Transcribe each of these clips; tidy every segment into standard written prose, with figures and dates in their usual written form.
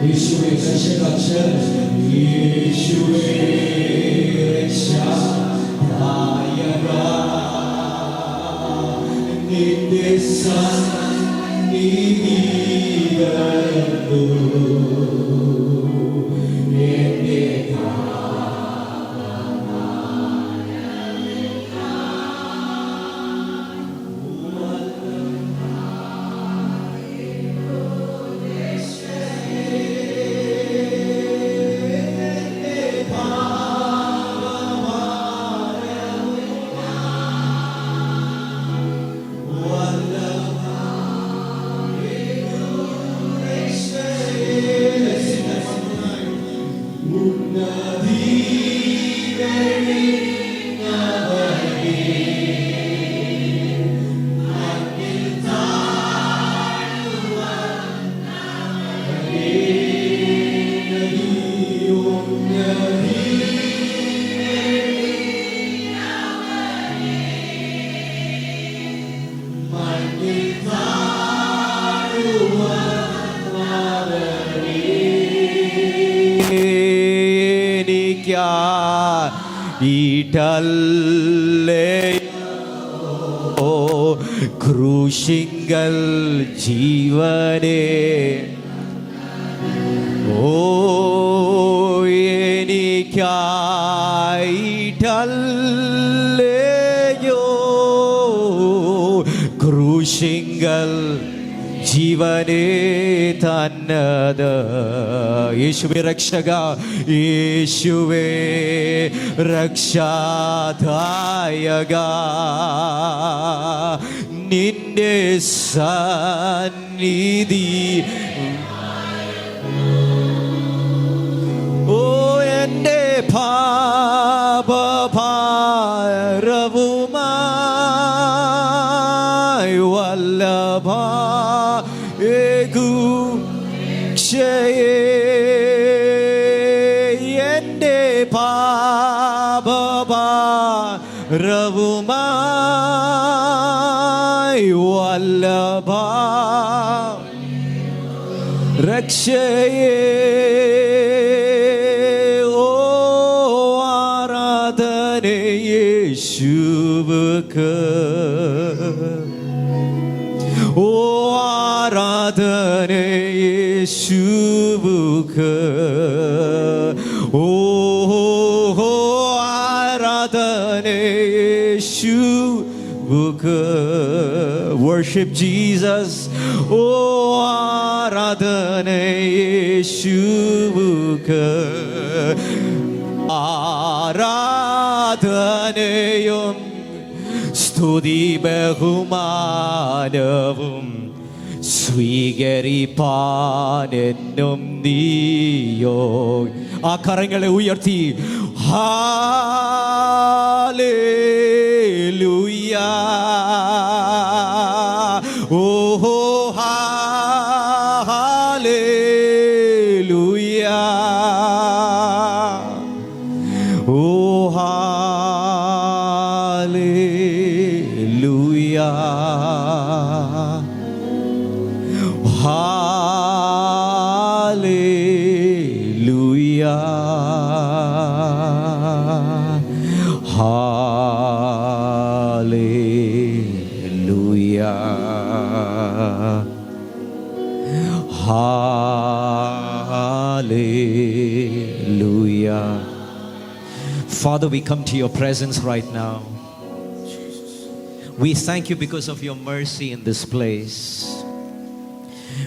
യേശുവേ രക്ഷകർച്ച യേശുവേ രക്ഷാദായക നിന്റെ സന്നിധിയിലു എന്റെ ഈടല്ലയോ ക്രൂശിങ്കൽ ജീവനെ ഓ എനിക്കായിട്ടല്ലയോ ക്രൂശിങ്കൽ ജീവനെ തന്നത് യേശുവേ രക്ഷക യേശുവേ രക്ഷാദായക നിന്റെ സന്നിധി ഓ എൻ്റെ പാപഭാരവുമായി വല്ലഭ എൻ്റെ പാപഭാരവുമായി വല്ലഭ രക്ഷയേ ഓ ആരാധന യേശുവുക്ക് ഓ ആരാധന യേശുവുക്ക് ഓ ആരാധന യേശുവുക്ക് worship Jesus ഓ ആരാധന യേശുവുക്ക് ആരാധനയും സ്തുതി ബഹുമാനവും സ്വീകരിപ്പാനെന്നും നീയോ ആ കരങ്ങളെ ഉയർത്തി ഹല്ലേലൂയ ഓഹോ hallelujah oh hallelujah Hallelujah. Hallelujah. Hallelujah. Father, we come to your presence right now. We thank you because of your mercy in this place.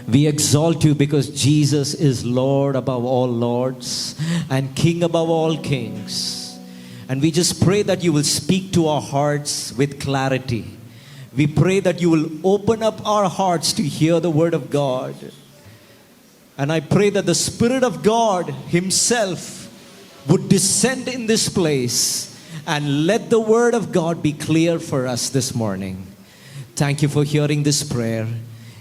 We exalt you because Jesus is Lord above all lords and King above all kings. And we just pray that you will speak to our hearts with clarity. We pray that you will open up our hearts to hear the word of God. And I pray that the Spirit of God himself would descend in this place and let the word of God be clear for us this morning. Thank you for hearing this prayer.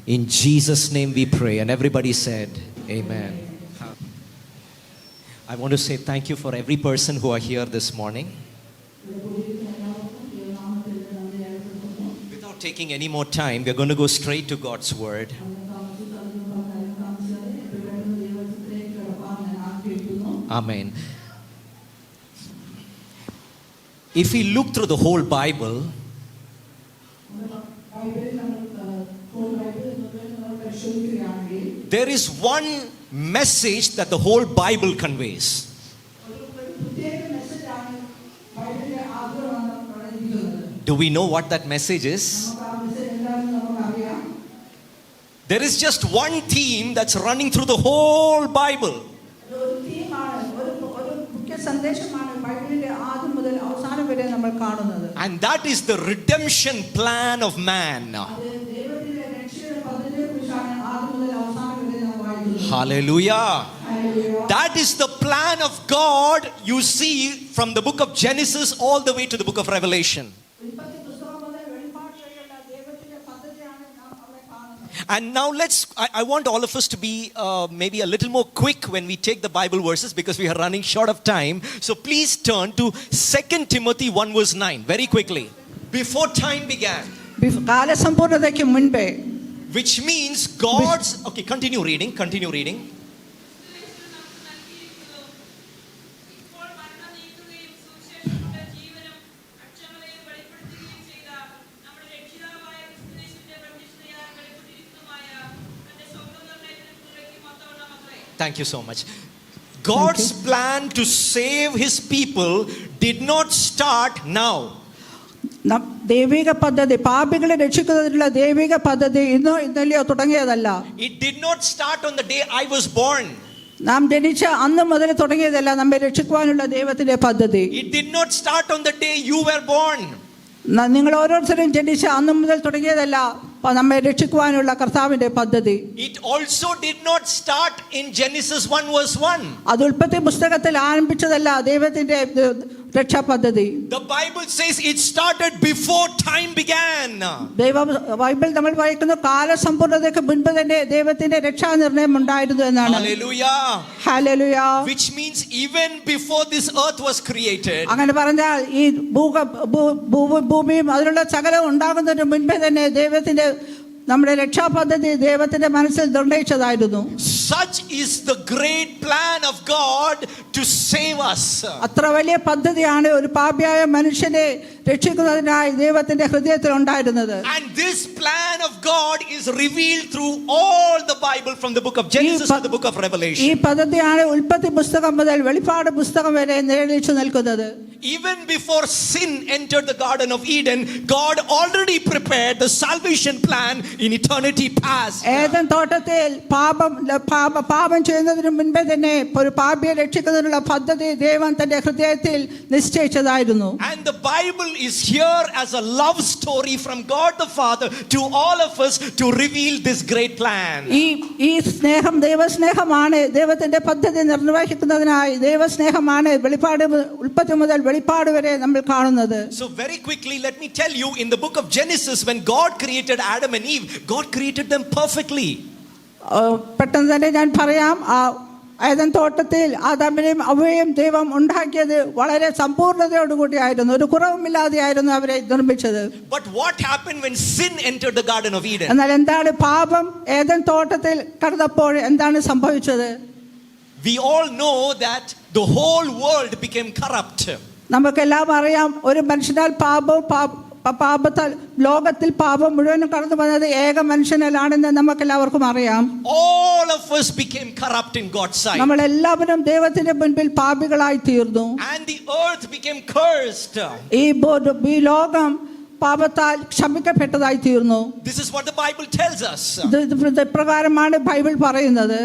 In Jesus' name we pray. And everybody said, Amen. I want to say thank you for every person who are here this morning. Without taking any more time, we're going to go straight to God's word. Amen. If we look through the whole Bible, there is one message that the whole Bible conveys. Do we know what that message is? There is just one theme that's running through the whole Bible. And that is the redemption plan of man. Hallelujah. That is the plan of God you see from the book of Genesis all the way to the book of Revelation. And now I want all of us to be maybe a little more quick when we take the Bible verses, because we are running short of time. So please turn to 2 Timothy 1 verse 9 very quickly. Before time began. Which means God's... Okay, continue reading. Thank you so much. God's plan to save his people did not start now. ദൈവിക പദ്ധതി, പാപികളെ രക്ഷിക്കുന്നതിനുള്ള ദൈവിക പദ്ധതി ഇന്നലെയോ തുടങ്ങിയതല്ല. It did not start on the day I was born. നാം ജനിച്ച അന്ന് മുതൽ തുടങ്ങിയതല്ല നമ്മെ രക്ഷിക്കുവാനുള്ള ദൈവത്തിന്റെ പദ്ധതി. It did not start on the day you were born. നിങ്ങൾ ഓരോരുത്തരും ജനിച്ച അന്ന് മുതൽ തുടങ്ങിയതല്ല നമ്മെ രക്ഷിക്കുവാനുള്ള കർത്താവിന്റെ പദ്ധതി. It also did not start in Genesis 1 verse 1. അത് ഉൽപ്പത്തി പുസ്തകത്തിൽ ആരംഭിച്ചതല്ല ദൈവത്തിന്റെ രക്ഷാ പദ്ധതി. The Bible says it started before time began. Bible നമ്മൾ വായിക്കുന്നു കാലസമ്പൂർണ്ണതയ്ക്ക് മുൻപ് തന്നെ ദൈവത്തിന്റെ രക്ഷാ നിർണയം ഉണ്ടായിരുന്നു എന്നാണ്. Hallelujah. Hallelujah. Which means even before this earth was created. അങ്ങനെ പറഞ്ഞാൽ ഈ ഭൂമിയും അതിലുള്ള സകലവും ഉണ്ടാകുന്നതിന് മുൻപേ തന്നെ ദൈവത്തിന്റെ നമ്മുടെ രക്ഷാ പദ്ധതി ദൈവത്തിന്റെ മനസ്സിൽ നിർണയിച്ചതായിരുന്നു. Such is the great plan of God to save us. അത്ര വലിയ പദ്ധതിയാണ് ഒരു പാപിയായ മനുഷ്യനെ രക്ഷിക്കുന്നതിനായി ദൈവത്തിന്റെ ഹൃദയത്തിൽ ഉണ്ടായിരുന്നത്. And this plan of God is revealed through all the Bible from the book of Genesis to the book of Revelation. ഈ പദ്ധതിയാണ് ഉൽപ്പത്തി പുസ്തകം മുതൽ വെളിപ്പാട് പുസ്തകം വരെ നിഴലിച്ചു നിൽക്കുന്നത്. Even before sin entered the Garden of Eden, God already prepared the salvation plan in eternity past. Eden തോട്ടത്തിൽ പാപം ചെയ്യുന്നതിന് മുൻപേ തന്നെ ഒരു പാപിയെ രക്ഷിക്കുന്നതിനുള്ള പദ്ധതി ദൈവം തന്റെ ഹൃദയത്തിൽ നിശ്ചയിച്ചതായിരുന്നു. And the Bible is here as a love story from God the Father to all of us to reveal this great plan. ഈ സ്നേഹം ദൈവസ്നേഹമാണ്. ദൈവത്തിന്റെ പദ്ധതി നിർവഹിക്കുന്നതിനായി ദൈവസ്നേഹമാണ് വെളിപ്പാട് ഉൽപ്പത്തി മുതൽ വെളിപ്പാട് വരെ നമ്മൾ കാണുന്നത്. So very quickly let me tell you, in the book of Genesis, when God created Adam and Eve, God created them perfectly. പെട്ടെന്ന് തന്നെ ഞാൻ പറയാം, ഏദൻ തോട്ടത്തിൽ ആദാമിനെയും അവയെയും ദൈവം ഉണ്ടാക്കിയത് വളരെ സമ്പൂർണ്ണതയോടുകൂടിയായിരുന്നു. ഒരു കുറവുമില്ലാതെയായിരുന്നു അവരെ നിർമ്മിച്ചത്. But what happened when sin entered the Garden of Eden? എന്നാൽ എന്താണ് പാപം ഏദൻ തോട്ടത്തിൽ കടന്നപ്പോൾ എന്താണ് സംഭവിച്ചത്? We all know that the whole world became corrupt. നമുക്കെല്ലാം അറിയാം, ഒരു മനുഷ്യനാൽ പാപത്താൽ ലോകത്തിൽ പാപം മുഴുവനും കടന്നു വന്നത് ഏക മനുഷ്യനാണെന്ന് നമുക്കെല്ലാവർക്കും അറിയാം. All of us became corrupt in God's sight. നമ്മൾ എല്ലാവരും ദൈവത്തിന്റെ മുൻപിൽ പാപികളായി തീർന്നു. And the earth became cursed. ഈ ലോകം പാപത്താൽ ശപിക്കപ്പെട്ടതായി തീർന്നു. This is what the Bible tells us. പ്രകാരമാണ് ബൈബിൾ പറയുന്നത്.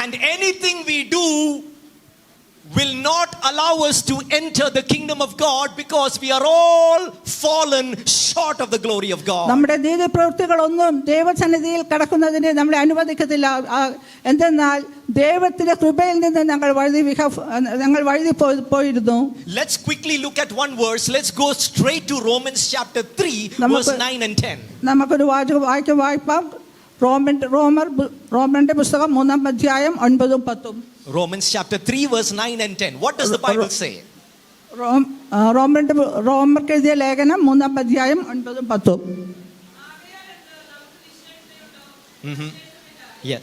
And anything we do will not allow us to enter the kingdom of God, because we are all fallen short of the glory of God. നമ്മുടെ നീതിപ്രവൃത്തികളൊന്നും ദൈവസന്നിധിയിൽ കടക്കുന്നതിന് നമ്മളെ അനുവദിക്കത്തില്ല. എന്തെന്നാൽ ദൈവത്തിന്റെ കൃപയിൽ നിന്ന് ഞങ്ങൾ വഴുതി പോയിരുന്നു. Let's quickly look at one verse. Let's go straight to Romans chapter 3 verse 9 and 10. നമുക്കൊരു വായിക്കാം. റോമന്റെ പുസ്തകം 3-ാം അധ്യായം 9-10. Romans chapter 3 verse 9 and 10. What does the Bible say? റോമർക്ക് എഴുതിയ ലേഖനം 3-ാം അധ്യായം 9-10. Yes.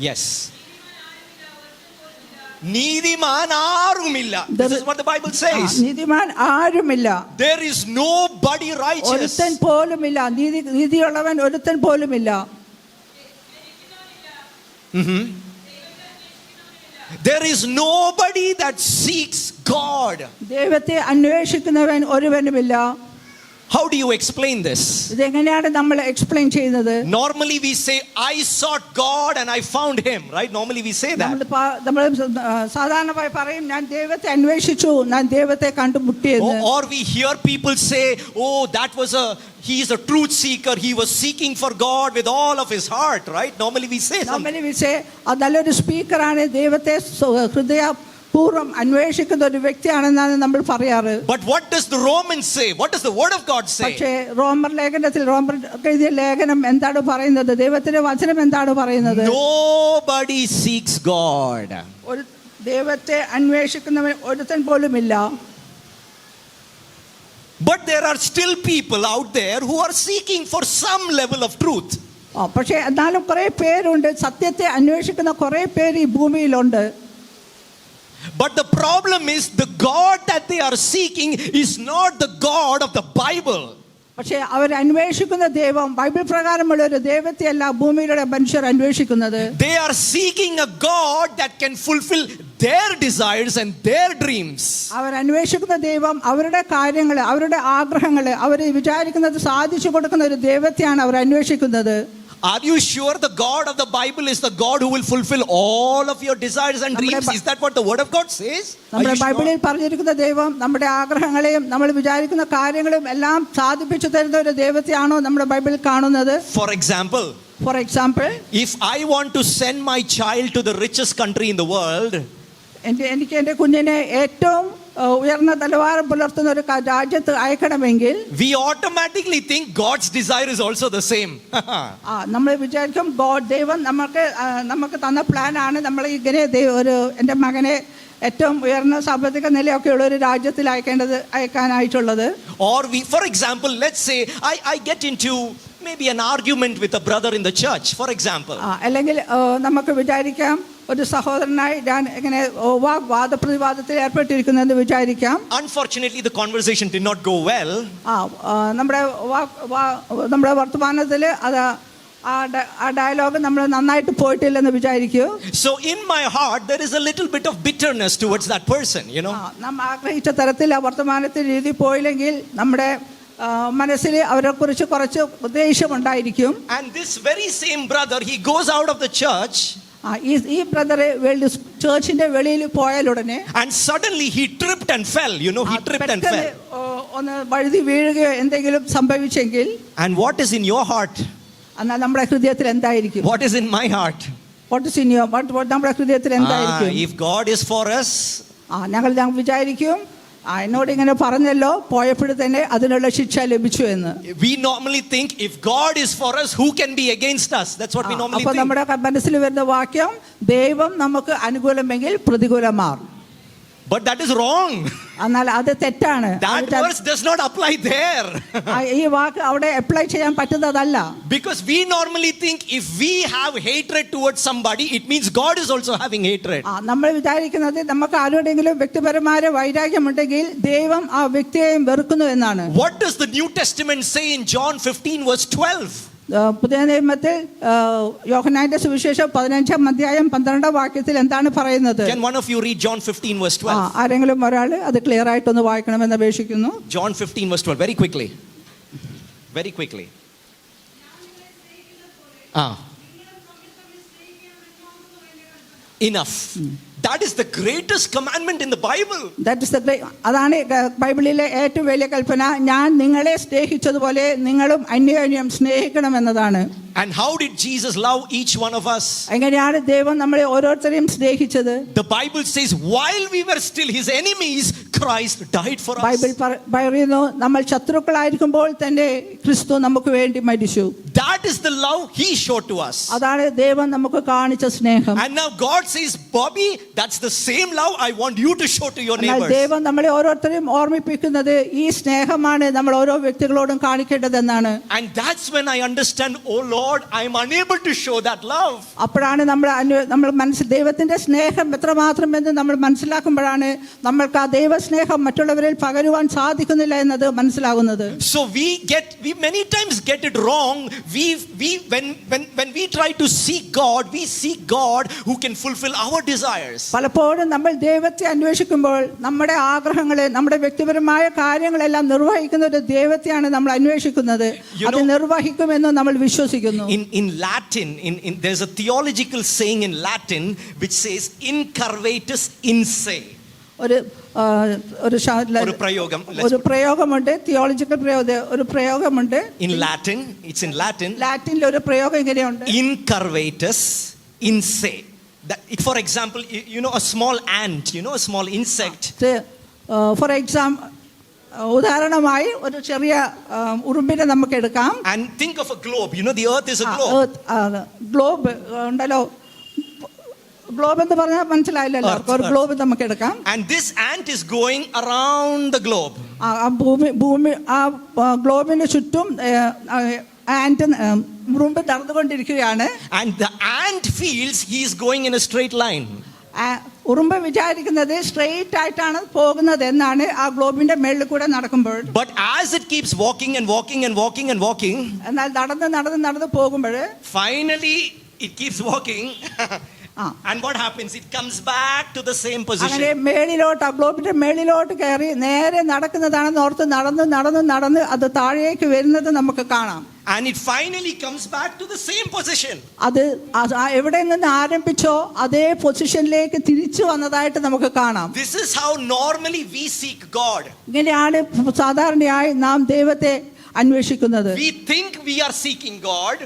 Yes. നീതിമാൻ ആരുമില്ല. This is what the Bible says. നീതിമാൻ ആരുമില്ല. There is nobody righteous. ഒരുത്തൻ പോലുമില്ല. നീതിയുള്ളവൻ ഒരുത്തൻ പോലുമില്ല. There is nobody that seeks God. ദൈവത്തെ അന്വേഷിക്കുന്നവൻ ഒരുവനുമില്ല. How do you explain this? ഇതെങ്ങനെയാണ് നമ്മൾ എക്സ്പ്ലെയിൻ ചെയ്യുന്നത്? Normally we say, I sought God and I found him, right? Normally we say that. നമ്മൾ സാധാരണമായി പറയും, ഞാൻ ദൈവത്തെ അന്വേഷിച്ചു, ഞാൻ ദൈവത്തെ കണ്ടുമുട്ടിയെന്ന്. Or we hear people say, oh, he is a truth seeker, he was seeking for God with all of his heart, right? Normally we say something. Normally we say, നല്ലൊരു സ്പീക്കറാണ്, ദൈവത്തെ ഹൃദയപൂർവ്വം അന്വേഷിക്കുന്ന ഒരു വ്യക്തിയാണെന്നാണ് നമ്മൾ പറയാറ്. But what does the Romans say? What does the word of God say? പക്ഷേ റോമർ എഴുതിയ ലേഖനം എന്താണ് പറയുന്നത്? ദൈവത്തിന്റെ വചനം എന്താണ് പറയുന്നത്? Nobody seeks God. ഒരു ദൈവത്തെ അന്വേഷിക്കുന്നവൻ ഒരുത്തൻ പോലുമില്ല. But there are still people out there who are seeking for some level of truth. പക്ഷേ എന്നാലും കുറെ പേരുണ്ട്, സത്യത്തെ അന്വേഷിക്കുന്ന കുറെ പേര് ഈ ഭൂമിയിലുണ്ട്. But the problem is, the God that they are seeking is not the God of the Bible. പക്ഷേ അവർ അന്വേഷിക്കുന്ന ദൈവം ബൈബിൾ പ്രകാരമുള്ള ഒരു ദൈവത്തെയല്ല ഭൂമിയിലുള്ള മനുഷ്യർ അന്വേഷിക്കുന്നത്. They are seeking a God that can fulfill their desires and their dreams. അവർ അന്വേഷിക്കുന്ന ദൈവം അവരുടെ കാര്യങ്ങൾ, അവരുടെ ആഗ്രഹങ്ങൾ, അവർ വിചാരിക്കുന്നത് സാധിച്ചു കൊടുക്കുന്ന ഒരു ദൈവത്തെയാണ് അവർ അന്വേഷിക്കുന്നത്. Are you sure the God of the Bible is the God who will fulfill all of your desires and dreams? Is that what the word of God says? നമ്മുടെ ബൈബിളിൽ പറഞ്ഞിരിക്കുന്ന ദൈവം നമ്മുടെ ആഗ്രഹങ്ങളെയും നമ്മൾ വിചാരിക്കുന്ന കാര്യങ്ങളും എല്ലാം സാധിപ്പിച്ചു തരുന്ന ഒരു ദൈവത്തെയാണോ നമ്മുടെ ബൈബിളിൽ കാണുന്നത്? For example, if I want to send my child to the richest country in the world, എനിക്ക് എൻ്റെ കുഞ്ഞിനെ ഏറ്റവും ഉയർന്ന നിലവാരം പുലർത്തുന്ന ഒരു രാജ്യത്ത് അയക്കണമെങ്കിൽ we automatically think God's desire is also the same. നമ്മൾ വിചാരിക്കും ദൈവം നമുക്ക് തന്ന പ്ലാനാണ് നമ്മൾ ഇങ്ങനെ ഒരു എൻ്റെ മകനെ ഏറ്റവും ഉയർന്ന സാമ്പത്തിക നിലയൊക്കെയുള്ള ഒരു രാജ്യത്തിൽ അയക്കാനായിട്ടുള്ളത്. Or for example, let's say I get into maybe an argument with a brother in the church, for example. അല്ലെങ്കിൽ നമുക്ക് വിചാരിക്കാം, ഒരു സഹോദരനായി ഞാൻ ഇങ്ങനെ വാദപ്രതിവാദത്തിൽ ഏർപ്പെട്ടിരിക്കുന്നെന്ന് വിചാരിക്കാം. Unfortunately, the conversation did not go well. നമ്മുടെ വർത്തമാനത്തിൽ അത് ആ ഡയലോഗ് നമ്മൾ നന്നായിട്ട് പോയിട്ടില്ലെന്ന് വിചാരിക്കൂ. So in my heart there is a little bit of bitterness towards that person, you know. നമ്മൾ ആഗ്രഹിച്ച തരത്തിൽ ആ വർത്തമാനത്തിൽ രീതി പോയില്ലെങ്കിൽ നമ്മുടെ മനസ്സിൽ അവരെ കുറിച്ച് കുറച്ച് ദേഷ്യമുണ്ടായിരിക്കും. And this very same brother, he goes out of the church. ഈ ബ്രദർ ചർച്ചിന്റെ വെളിയിൽ പോയാലുടനെ and suddenly he tripped and fell, you know, he tripped and fell. ഒന്ന് വഴുതി വീഴുകയോ എന്തെങ്കിലും സംഭവിച്ചെങ്കിൽ, and what is in your heart? എന്നാൽ നമ്മുടെ ഹൃദയത്തിൽ എന്തായിരിക്കും? What is in my heart? What is in your നമ്മുടെ ഹൃദയത്തിൽ എന്തായിരിക്കും? If God is for us, ഞങ്ങൾ വിചാരിക്കും, എന്നോട് ഇങ്ങനെ പറഞ്ഞല്ലോ, പോയപ്പോഴും തന്നെ അതിനുള്ള ശിക്ഷ ലഭിച്ചു എന്ന്. We normally think, if God is for us, who can be against us? That's what we normally think. അപ്പോൾ നമ്മുടെ മനസ്സിൽ വരുന്ന വാക്യം, ദൈവം നമുക്ക് അനുകൂലമെങ്കിൽ പ്രതികൂലമാർ. But that is wrong. എന്നാൽ അത് തെറ്റാണ്. That verse does not apply there. ഈ വാക്ക് അവിടെ അപ്ലൈ ചെയ്യാൻ പറ്റുന്നതല്ല. Because we normally think, if we have hatred towards somebody, it means God is also having hatred. നമ്മൾ വിചാരിക്കുന്നത് നമുക്ക് ആരോടെങ്കിലും വ്യക്തിപരമായ വൈരാഗ്യമുണ്ടെങ്കിൽ ദൈവം ആ വ്യക്തിയെയും വെറുക്കുന്നു എന്നാണ്. What does the New Testament say in John 15 verse 12? പുതിയ നിയമത്തിൽ യോഹന്നാന്റെ സുവിശേഷം 15-ാം അധ്യായം 12-ാം വാക്യത്തിൽ എന്താണ് പറയുന്നത്? Can one of you read John 15 verse 12? ആരെങ്കിലും ഒരാൾ അത് ക്ലിയർ ആയിട്ടൊന്ന് വായിക്കണമെന്ന് അപേക്ഷിക്കുന്നു. John 15 verse 12, very quickly. Very quickly. Enough. That is the greatest commandment in the Bible. That is the great. അതാണ് ബൈബിളിലെ ഏറ്റവും വലിയ കൽപ്പന. ഞാൻ നിങ്ങളെ സ്നേഹിച്ചതുപോലെ നിങ്ങളും അന്യോന്യം സ്നേഹിക്കണം എന്നതാണ്. And how did Jesus love each one of us? എങ്ങനെയാണ് ദൈവം നമ്മളെ ഓരോരുത്തരെയും സ്നേഹിച്ചത്? The Bible says, while we were still his enemies, Christ died for us. Bible പറയുന്നു, നമ്മൾ ശത്രുക്കളായിരിക്കുമ്പോൾ തന്നെ ക്രിസ്തു നമുക്ക് വേണ്ടി മരിച്ചു. That is the love he showed to us. അതാണ് ദൈവം നമുക്ക് കാണിച്ച സ്നേഹം. And now God says, Bobby, that's the same love I want you to show to your neighbors. ദൈവം നമ്മളെ ഓരോരുത്തരെയും ഓർമ്മിപ്പിക്കുന്നത് ഈ സ്നേഹമാണ് നമ്മൾ ഓരോ വ്യക്തികളോടും കാണിക്കേണ്ടതെന്നാണ്. And that's when I understand, oh Lord, God, I am unable to show that love. അപ്പോഴാണ് നമ്മൾ ദൈവത്തിന്റെ സ്നേഹം എത്രമാത്രമെന്ന് നമ്മൾ മനസ്സിലാക്കുമ്പോഴാണ് നമ്മൾക്ക് ആ ദൈവസ്നേഹം മറ്റുള്ളവരിൽ പകരുവാൻ സാധിക്കുന്നില്ല എന്നത് മനസ്സിലാകുന്നത്. So we many times get it wrong. When we try to seek God, we seek God who can fulfill our desires. പലപ്പോഴും നമ്മൾ ദൈവത്തെ അന്വേഷിക്കുമ്പോൾ നമ്മുടെ ആഗ്രഹങ്ങളെ, നമ്മുടെ വ്യക്തിപരമായ കാര്യങ്ങളെല്ലാം നിർവഹിക്കുന്ന ഒരു ദൈവത്തെയാണ് നമ്മൾ അന്വേഷിക്കുന്നത്. അത് നിർവഹിക്കുമെന്ന് നമ്മൾ വിശ്വസിക്കുന്നു. In Latin, there's a theological saying in Latin which says incurvatus in se. ഒരു പ്രയോഗമുണ്ട്, തിയോളജിക്കൽ ഒരു പ്രയോഗമുണ്ട്. In Latin, it's in Latin. ലാറ്റിനിൽ ഒരു പ്രയോഗം ഇങ്ങനെയുണ്ട്, incurvatus in se. For example, a small ant, a small insect. For example, ഉദാഹരണമായി ഒരു ചെറിയ ഉറുമ്പിനെ നമുക്ക് എടുക്കാം. And think of a globe. The earth is a globe. Globe ഉണ്ടല്ലോ, ഗ്ലോബ് എന്ന് പറഞ്ഞാൽ മനസ്സിലായില്ലല്ലോ. ഒരു ഗ്ലോബ് നമുക്ക് എടുക്കാം. And this ant is going around the globe. ഭൂമി ആ ഗ്ലോബിന് ചുറ്റും ഉറുമ്പ് നടന്നുകൊണ്ടിരിക്കുകയാണ്. And the ant feels he is going in a straight line. ഉറുമ്പ് വിചാരിക്കുന്നത് സ്ട്രെയിറ്റ് ആയിട്ടാണ് പോകുന്നത് എന്നാണ് ആ ഗ്ലോബിന്റെ മേളിൽ കൂടെ നടക്കുമ്പോൾ. But as it keeps walking and walking and walking and walking, എന്നാൽ നടന്ന് പോകുമ്പോൾ finally it keeps walking. And what happens? It comes back to the same position. അങ്ങനെ മേളിലോട്ട്, ആ ഗ്ലോബിന്റെ മേളിലോട്ട് കയറി നേരെ നടക്കുന്നതാണെന്ന് ഓർത്ത് നടന്ന് അത് താഴേക്ക് വരുന്നത് നമുക്ക് കാണാം. And it finally comes back to the same position. അത് എവിടെ നിന്ന് ആരംഭിച്ചോ അതേ പൊസിഷനിലേക്ക് തിരിച്ചു വന്നതായിട്ട് നമുക്ക് കാണാം. This is how normally we seek God. ഇങ്ങനെയാണ് സാധാരണയായി നാം ദൈവത്തെ അന്വേഷിക്കുന്നത്. We think we are seeking God.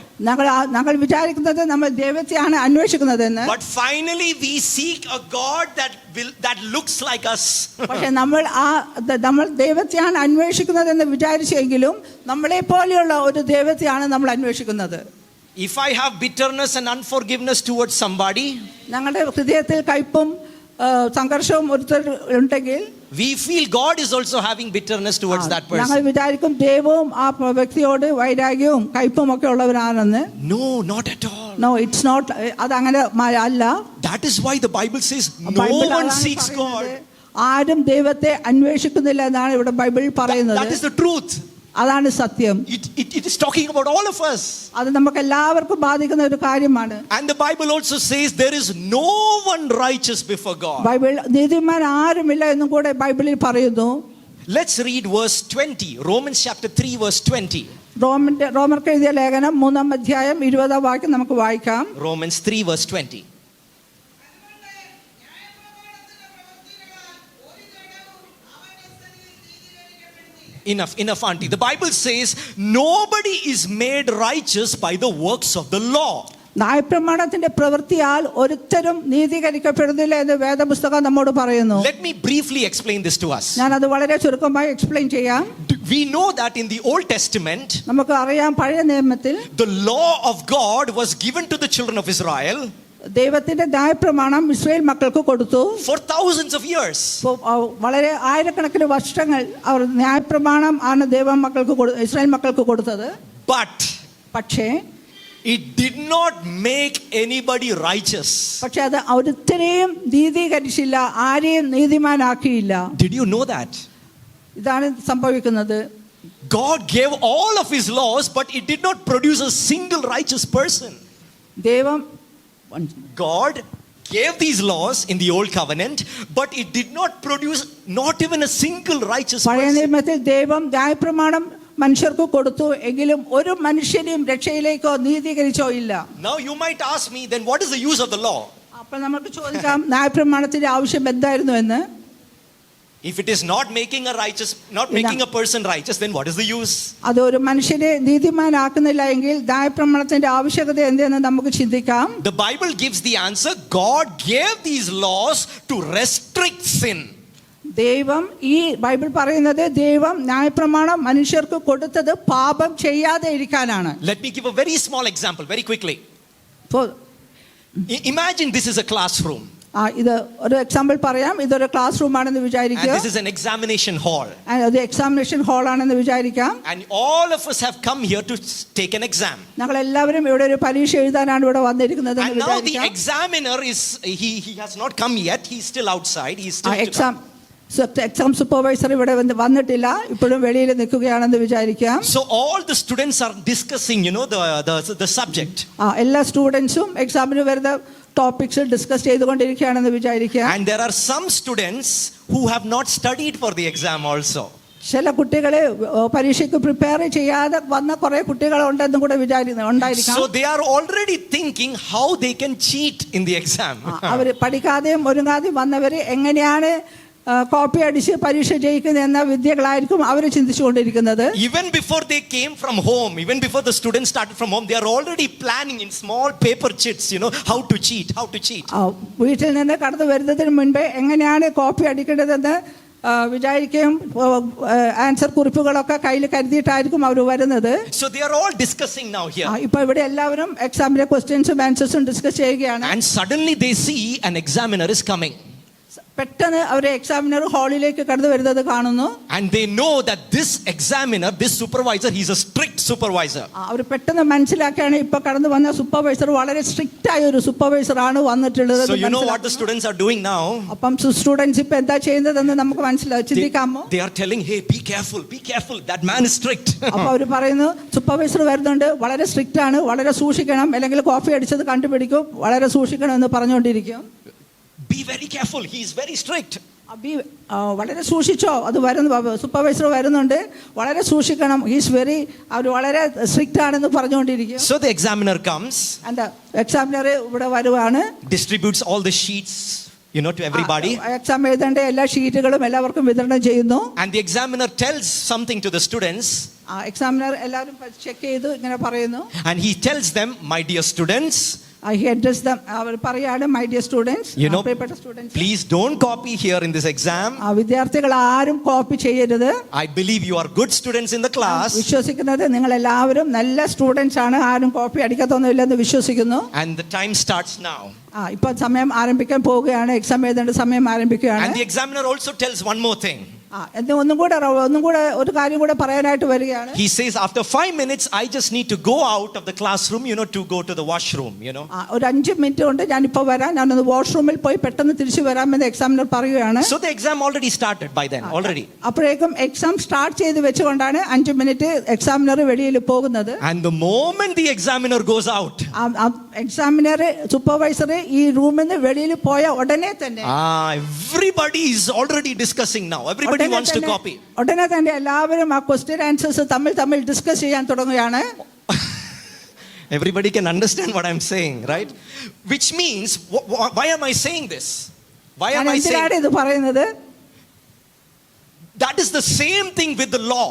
ഞങ്ങൾ വിചാരിക്കുന്നത് നമ്മൾ ദൈവത്തെയാണ് അന്വേഷിക്കുന്നതെന്ന്. But finally we seek a God that looks like us. പക്ഷെ നമ്മൾ ദൈവത്തെയാണ് അന്വേഷിക്കുന്നതെന്ന് വിചാരിച്ചെങ്കിലും നമ്മളെ പോലെയുള്ള ഒരു ദൈവത്തെയാണ് നമ്മൾ അന്വേഷിക്കുന്നത്. If I have bitterness and unforgiveness towards somebody, ഞങ്ങളുടെ ഹൃദയത്തിൽ കയ്പും സംഘർഷവും ഉണ്ടെങ്കിൽ, we feel God is also having bitterness towards that person. ഞങ്ങൾ വിചാരിക്കും ദൈവവും ആ വ്യക്തിയോട് വൈരാഗ്യവും കയ്പും ഒക്കെ ഉള്ളവരാണെന്ന്. No, not at all. No, it's not. അതങ്ങനെ അല്ല. That is why the Bible says no one seeks God. ആരും ദൈവത്തെ അന്വേഷിക്കുന്നില്ല എന്നാണ് ഇവിടെ ബൈബിളിൽ പറയുന്നത്. That is the truth. അതാണ് സത്യം. It is talking about all of us. അത് നമുക്ക് എല്ലാവർക്കും ബാധിക്കുന്ന ഒരു കാര്യമാണ്. And the Bible also says there is no one righteous before God. Bible നീതിമാൻ ആരുമില്ല എന്നും കൂടെ ബൈബിളിൽ പറയുന്നു. Let's read verse 20. Romans chapter 3 verse 20. റോമർക്ക് എഴുതിയ ലേഖനം 3-ാം അധ്യായം 20-ാം വാക്യം നമുക്ക് വായിക്കാം. Romans 3 verse 20. Enough auntie. The Bible says nobody is made righteous by the works of the law. ന്യായപ്രമാണത്തിന്റെ പ്രവൃത്തിയാൽ ഒരുത്തരും നീതീകരിക്കപ്പെടുന്നില്ല എന്ന് വേദപുസ്തകം നമ്മോട് പറയുന്നു. Let me briefly explain this to us. ഞാൻ അത് വളരെ ചുരുക്കമായി എക്സ്പ്ലെയിൻ ചെയ്യാം. We know that in the Old Testament, നമുക്ക് അറിയാം പഴയ നിയമത്തിൽ the law of God was given to the children of Israel. ദൈവത്തിന്റെ ന്യായപ്രമാണം ഇസ്രായേൽ മക്കൾക്ക് കൊടുത്തു. For thousands of years. വളരെ ആയിരക്കണക്കിന് വർഷങ്ങൾ അവർ ന്യായപ്രമാണം ആണ് ഇസ്രായേൽ മക്കൾക്ക് കൊടുത്തത്. പക്ഷേ it did not make anybody righteous. പക്ഷേ അത് ഒരുത്തരെയും നീതീകരിച്ചില്ല, ആരെയും നീതിമാനാക്കിയില്ല. Did you know that? ഇതാണ് സംഭവിക്കുന്നത്. God gave all of his laws, but it did not produce a single righteous person. God gave these laws in the old covenant, but it did not produce not even a single righteous person. പഴയ നിയമത്തിൽ ദൈവം ന്യായപ്രമാണം മനുഷ്യർക്ക് കൊടുത്തു, എങ്കിലും ഒരു മനുഷ്യനെയും രക്ഷയിലേക്കോ നീതീകരിച്ചോ ഇല്ല. Now you might ask me, then what is the use of the law? അപ്പോൾ നമുക്ക് ചോദിക്കാം ന്യായപ്രമാണത്തിന്റെ ആവശ്യം എന്തായിരുന്നു എന്ന്. If it is not making a person righteous, then what is the use? അത് ഒരു മനുഷ്യനെ നീതിമാനാക്കുന്നില്ല എങ്കിൽ ന്യായപ്രമാണത്തിന്റെ ആവശ്യകത എന്തെന്ന് നമുക്ക് ചിന്തിക്കാം. The Bible gives the answer. God gave these laws to restrict sin. ദൈവം, ഈ ബൈബിൾ പറയുന്നത് ദൈവം ന്യായപ്രമാണം മനുഷ്യർക്ക് കൊടുത്തത് പാപം ചെയ്യാതെ ഇരിക്കാനാണ്. Let me give a very small example very quickly. For imagine this is a classroom. ഇത് ഒരു എക്സാമ്പിൾ പറയാം. ഇതൊരു ക്ലാസ് റൂം ആണെന്ന് And വിചാരിക്കുക. this is an examination hall. അത് എക്സാമിനേഷൻ ഹാൾ ആണെന്ന് വിചാരിക്കാം. And all of us have come here to take an exam. ഞങ്ങൾ എല്ലാവരും ഇവിടെ ഒരു പരീക്ഷ എഴുതാനാണ് ഇവിടെ വന്നിരിക്കുന്നത് And എന്ന് now the വിചാരിക്കാം. examiner he has not come yet. He's still outside. He's still to come. Exam supervisor ഇവിടെ വന്നിട്ടില്ല, ഇപ്പോഴും വെളിയിൽ നിൽക്കുകയാണെന്ന് വിചാരിക്കാം. So all the students are discussing, the subject. എല്ലാ സ്റ്റുഡൻസും എക്സാമിന് വരുന്ന ടോപ്പിക്സ് ഡിസ്കസ് ചെയ്തുകൊണ്ടിരിക്കുകയാണെന്ന് വിചാരിക്കാം. And there are some students who have not studied for the exam also. ചില കുട്ടികളെ പരീക്ഷയ്ക്ക് പ്രിപ്പയർ ചെയ്യാതെ വന്ന കുറെ കുട്ടികളുണ്ടെന്നും കൂടെ ഉണ്ടായിരിക്കാം. So they are already thinking how they can cheat in the exam. അവർ പഠിക്കാതെയും ഒരുങ്ങാതെയും വന്നവര് എങ്ങനെയാണ് കോപ്പി അടിച്ച് പരീക്ഷ ജയിക്കുന്ന എന്ന വിദ്യകളായിരിക്കും അവർ ചിന്തിച്ചുകൊണ്ടിരിക്കുന്നത്. Even before they came from home, even before the students started from home, they are already planning in small paper chits, how to cheat. വീട്ടിൽ നിന്ന് കടന്നു വരുന്നതിന് മുൻപേ എങ്ങനെയാണ് കോപ്പി അടിക്കേണ്ടതെന്ന് വിചാരിക്കുകയും ആൻസർ കുറിപ്പുകളൊക്കെ കയ്യിൽ കരുതിയിട്ടായിരിക്കും അവർ വരുന്നത്. So they are all discussing now here. ഇപ്പൊ ഇവിടെ എല്ലാവരും എക്സാമിലെ ക്വസ്റ്റ്യൻസും ആൻസേഴ്സും ഡിസ്കസ് ചെയ്യുകയാണ്. And suddenly they see an examiner is coming. പെട്ടെന്ന് അവരെ എക്സാമിനർ ഹാളിലേക്ക് കടന്നു വരുന്നത് കാണുന്നു. And they know that this examiner, this supervisor, he's a strict supervisor. അവർ പെട്ടെന്ന് മനസ്സിലാക്കുകയാണ് ഇപ്പൊ കടന്നു വന്ന സൂപ്പർവൈസർ വളരെ സ്ട്രിക്റ്റ് ആയ ഒരു സൂപ്പർവൈസർ ആണ് വന്നിട്ടുള്ളത്. So you know what the students are doing now? അപ്പം സ്റ്റുഡൻസ് ഇപ്പൊ എന്താ ചെയ്യുന്നതെന്ന് നമുക്ക് ചിന്തിക്കാമോ? They are telling, hey, be careful, that man is strict. അപ്പൊ അവർ പറയുന്നു സൂപ്പർവൈസർ വരുന്നുണ്ട്, വളരെ സ്ട്രിക്റ്റ് ആണ്, വളരെ സൂക്ഷിക്കണം, അല്ലെങ്കിൽ കോപ്പി അടിച്ചത് കണ്ടുപിടിക്കും, വളരെ സൂക്ഷിക്കണം എന്ന് പറഞ്ഞുകൊണ്ടിരിക്കും. Be very careful, he is very strict. വളരെ സൂക്ഷിച്ചോ, അത് വരുന്നു, സൂപ്പർവൈസർ വരുന്നുണ്ട്, വളരെ സൂക്ഷിക്കണം, അവർ വളരെ സ്ട്രിക്റ്റ് ആണെന്ന് പറഞ്ഞുകൊണ്ടിരിക്കും. So the examiner comes, examiner ഇവിടെ വരുവാണ്, distributes all the sheets, to everybody. Exam എഴുതേണ്ട എല്ലാ ഷീറ്റുകളും എല്ലാവർക്കും വിതരണം ചെയ്യുന്നു. And the examiner tells something to the students. Examiner എല്ലാവരും ചെക്ക് ചെയ്തു ഇങ്ങനെ പറയുന്നു. And he tells them, my dear students, അവർ പറയാണ്, മൈ ഡിയർ സ്റ്റുഡൻസ്, പ്രിയപ്പെട്ട students, please don't copy here in this exam. വിദ്യാർത്ഥികൾ ആരും കോപ്പി ചെയ്യരുത്. I believe you are good students in the class. വിശ്വസിക്കുന്നത് നിങ്ങൾ എല്ലാവരും നല്ല സ്റ്റുഡൻസ് ആണ്, ആരും കോപ്പി അടിക്കത്തൊന്നുമില്ലെന്ന് വിശ്വസിക്കുന്നു. And the time starts now. ഇപ്പൊ സമയം ആരംഭിക്കാൻ പോവുകയാണ്, എക്സാം എഴുതേണ്ട സമയം ആരംഭിക്കുകയാണ്. And the examiner also tells one more thing. ഒന്നും കൂടെ ഒരു കാര്യം കൂടെ പറയാനായിട്ട് വരികയാണ്. He says, after 5 minutes I just need to go out of the classroom, to go to the washroom. ഒരു 5 മിനിറ്റ് കൊണ്ട് ഞാൻ ഇപ്പൊ വരാം, ഞാനൊന്ന് വാഷ്റൂമിൽ പോയി പെട്ടെന്ന് തിരിച്ചു വരാമെന്ന് എക്സാമിനർ പറയുകയാണ്. So the exam already started by then already. അപ്പോഴേക്കും എക്സാം സ്റ്റാർട്ട് ചെയ്ത് വെച്ചുകൊണ്ടാണ് 5 മിനിറ്റ് എക്സാമിനർ വെളിയിൽ പോകുന്നത്. And the moment the examiner goes out, examiner supervisor ഈ റൂമിൽ നിന്ന് വെളിയിൽ പോയ ഉടനെ തന്നെ everybody is already discussing now. Everybody wants to copy. ഉടനെ തന്നെ എല്ലാവരും ആ ക്വസ്റ്റ്യൻ ആൻസേഴ്സ് തമ്മിൽ ഡിസ്കസ് ചെയ്യാൻ തുടങ്ങുകയാണ്. Everybody can understand what I'm saying, right? Which means, why am I saying this? Why am I saying ഇത് പറയുന്നത്? That is the same thing with the law.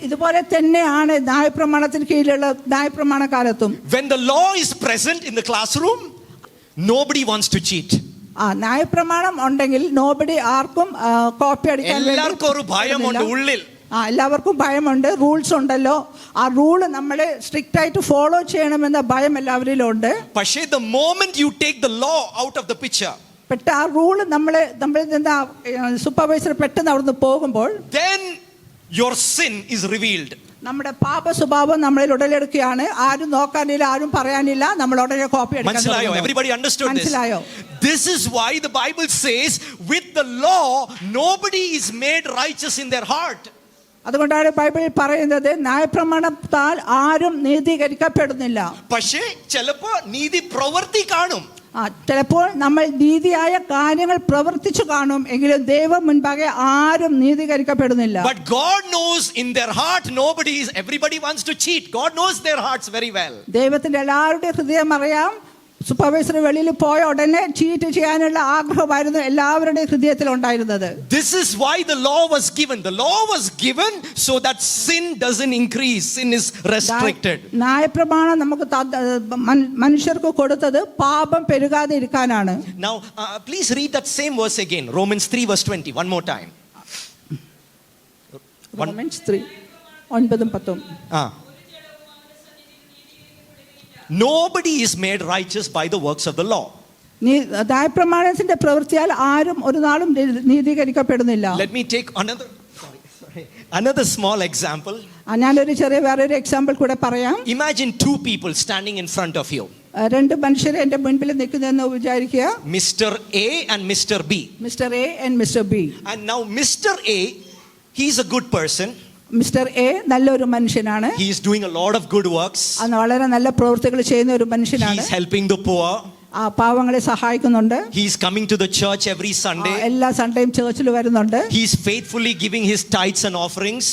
ഇതുപോലെ തന്നെയാണ് ന്യായപ്രമാണത്തിന് കീഴിലുള്ള ന്യായപ്രമാണ കാലത്തും. When the law is present in the classroom, nobody wants to cheat. ന്യായപ്രമാണം ഉണ്ടെങ്കിൽ ആർക്കും കോപ്പി അടിക്കാൻ എല്ലാവർക്കും ഒരു ഭയമുണ്ട് ഉള്ളിൽ. എല്ലാവർക്കും ഭയമുണ്ട്, റൂൾസ് ഉണ്ടല്ലോ, ആ റൂള് നമ്മൾ സ്ട്രിക്റ്റ് ആയിട്ട് ഫോളോ ചെയ്യണമെന്ന ഭയം എല്ലാവരിലും ഉണ്ട്. പക്ഷേ the moment you take the law out of the picture, ആ റൂള് നമ്മളിൽ നിന്ന് സൂപ്പർവൈസർ പെട്ടെന്ന് അവിടുന്ന് പോകുമ്പോൾ, then your sin is revealed. നമ്മുടെ പാപ സ്വഭാവം നമ്മളിൽ ഉടലെടുക്കുകയാണ്. ആരും നോക്കാനില്ല, ആരും പറയാനില്ല, നമ്മൾ ഉടനെ കോപ്പി അടിക്കാൻ. Everybody understood this? This is why the Bible says, with the law nobody is made righteous in their heart. അതുകൊണ്ടാണ് ബൈബിളിൽ പറയുന്നത് ന്യായപ്രമാണത്താൽ ആരും നീതീകരിക്കപ്പെടുന്നില്ല. പക്ഷേ ചിലപ്പോൾ നീതി പ്രവൃത്തി കാണും. ചിലപ്പോൾ നമ്മൾ നീതിയായ കാര്യങ്ങൾ പ്രവർത്തിച്ചു കാണും, എങ്കിലും ദൈവം മുൻപാകെ ആരും നീതീകരിക്കപ്പെടുന്നില്ല. But God knows in their heart everybody wants to cheat. God knows their hearts very well. ദൈവത്തിന്റെ എല്ലാവരുടെയും ഹൃദയം അറിയാം. സൂപ്പർവൈസർ വെളിയിൽ പോയ ഉടനെ ചീറ്റ് ചെയ്യാനുള്ള ആഗ്രഹമായിരുന്നു എല്ലാവരുടെയും ഹൃദയത്തിൽ ഉണ്ടായിരുന്നത്. This is why the law was given. The law was given so that sin doesn't increase. Sin is restricted. ന്യായപ്രമാണം നമുക്ക് മനുഷ്യർക്ക് കൊടുത്തത് പാപം പെരുകാതെ ഇരിക്കാനാണ്. Now please read that same verse again. Romans 3 verse 20 one more time. Romans 3 9-10. Nobody is made righteous by the works of the law. നീ ന്യായപ്രമാണത്തിന്റെ പ്രവൃത്തിയാൽ ആരും ഒരു നാളും നീതീകരിക്കപ്പെടുന്നില്ല. Let me take another small example. ഞാനൊരു ചെറിയ വേറൊരു എക്സാമ്പിൾ കൂടെ പറയാം. Imagine two people standing in front of you. രണ്ട് മനുഷ്യർ എന്റെ മുൻപിൽ നിൽക്കുന്നതെന്ന് വിചാരിക്കുക. Mr. A and Mr. B. Mister A and mister B. And now Mr. A, he's a good person. Mister A നല്ലൊരു മനുഷ്യനാണ്. He is doing a lot of good works. വളരെ നല്ല പ്രവൃത്തികൾ ചെയ്യുന്ന ഒരു മനുഷ്യനാണ്. He is helping the poor. പാവങ്ങളെ സഹായിക്കുന്നുണ്ട്. He is coming to the church every Sunday. എല്ലാ സൺഡേയും ചർച്ചിൽ വരുന്നുണ്ട്. He is faithfully giving his tithes and offerings.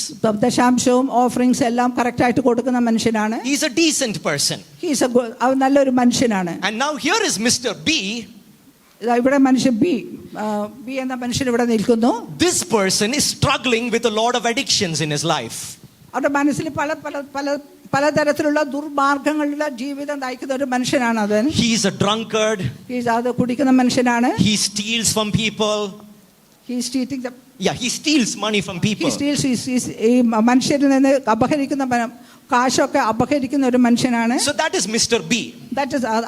ദശാംശവും ഓഫറിങ്സ് എല്ലാം കറക്റ്റ് ആയിട്ട് കൊടുക്കുന്ന മനുഷ്യനാണ്. He is a decent person. നല്ലൊരു മനുഷ്യനാണ്. And now here is Mr. B. ഇവിടെ മനുഷ്യൻ ബി എന്ന മനുഷ്യൻ ഇവിടെ നിൽക്കുന്നു. This person is struggling with a lot of addictions in his life. അവരുടെ മനസ്സിൽ പലതരത്തിലുള്ള ദുർമാർഗങ്ങളുടെ ജീവിതം നയിക്കുന്ന ഒരു മനുഷ്യനാണ് അവൻ. He is a drunkard. അത് കുടിക്കുന്ന മനുഷ്യനാണ്. He steals from people. He is cheating them. Yeah, he steals money from people. He steals ഈ മനുഷ്യരിൽ നിന്ന് അപഹരിക്കുന്ന കാശൊക്കെ അപഹരിക്കുന്ന ഒരു മനുഷ്യനാണ്. So that is Mr. B.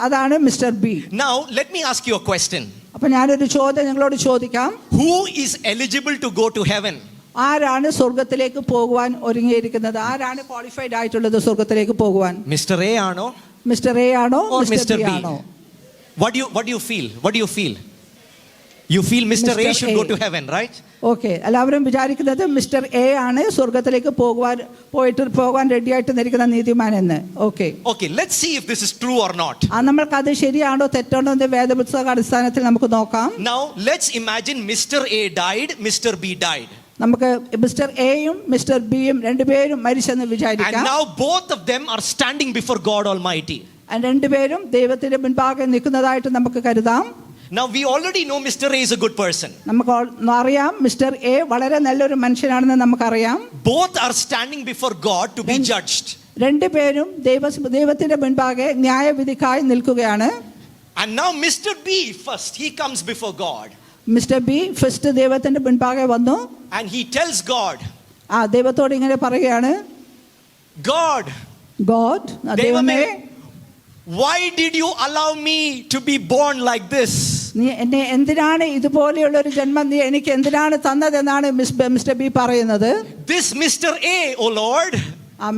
അതാണ് mister B. Now let me ask you a question. അപ്പോൾ ഞാനൊരു ചോദ്യം നിങ്ങളോട് ചോദിക്കാം. Who is eligible to go to heaven? ആരാണ് സ്വർഗ്ഗത്തിലേക്ക് പോകുവാൻ ഒരുങ്ങിയിരിക്കുന്നത്? ആരാണ് ക്വാളിഫൈഡ് ആയിട്ടുള്ളത് സ്വർഗ്ഗത്തിലേക്ക് പോകുവാൻ? Mr. A ആണോ? മിസ്റ്റർ എ ആണോ മിസ്റ്റർ ബി ആണോ? What do you feel? You feel Mr. A should go to heaven, right? Okay, എല്ലാവരും വിചാരിക്കുന്നത് മിസ്റ്റർ എ ആണ് സ്വർഗ്ഗത്തിലേക്ക് പോകാൻ റെഡി ആയിട്ട് നിൽക്കുന്ന നീതിമാൻ എന്ന്. Okay, let's see if this is true or not. നമ്മൾക്കത് ശരിയാണോ തെറ്റാണോ എന്ന് വേദപുസ്തക അടിസ്ഥാനത്തിൽ നമുക്ക് നോക്കാം. Now let's imagine Mr. A died, Mr. B died. നമുക്ക് മിസ്റ്റർ എയും മിസ്റ്റർ ബിയും രണ്ടുപേരും മരിച്ചെന്ന് വിചാരിക്കാം. And now both of them are standing before God Almighty. രണ്ടുപേരും ദൈവത്തിന്റെ മുൻപാകെ നിൽക്കുന്നതായിട്ട് നമുക്ക് കരുതാം. Now we already know Mr. A is a good person. നമുക്ക് അറിയാം മിസ്റ്റർ എ വളരെ നല്ലൊരു മനുഷ്യനാണെന്ന് നമുക്കറിയാം. Both are standing before God to be judged. രണ്ടുപേരും ദൈവത്തിന്റെ മുൻപാകെ ന്യായവിധിക്കായി നിൽക്കുകയാണ്. And now Mr. B first, he comes before God. Mister B first ദൈവത്തിന്റെ മുൻപാകെ വന്നു. And he tells God, ദൈവത്തോട് ഇങ്ങനെ പറയുകയാണ്, God, ദൈവമേ, why did you allow me to be born like this? നീ എന്നെ എന്തിനാണ് ഇതുപോലെയുള്ള ഒരു ജന്മം നീ എനിക്ക് എന്തിനാണ് തന്നതെന്നാണ് മിസ്റ്റർ ബി പറയുന്നത്. This Mr. A, oh Lord.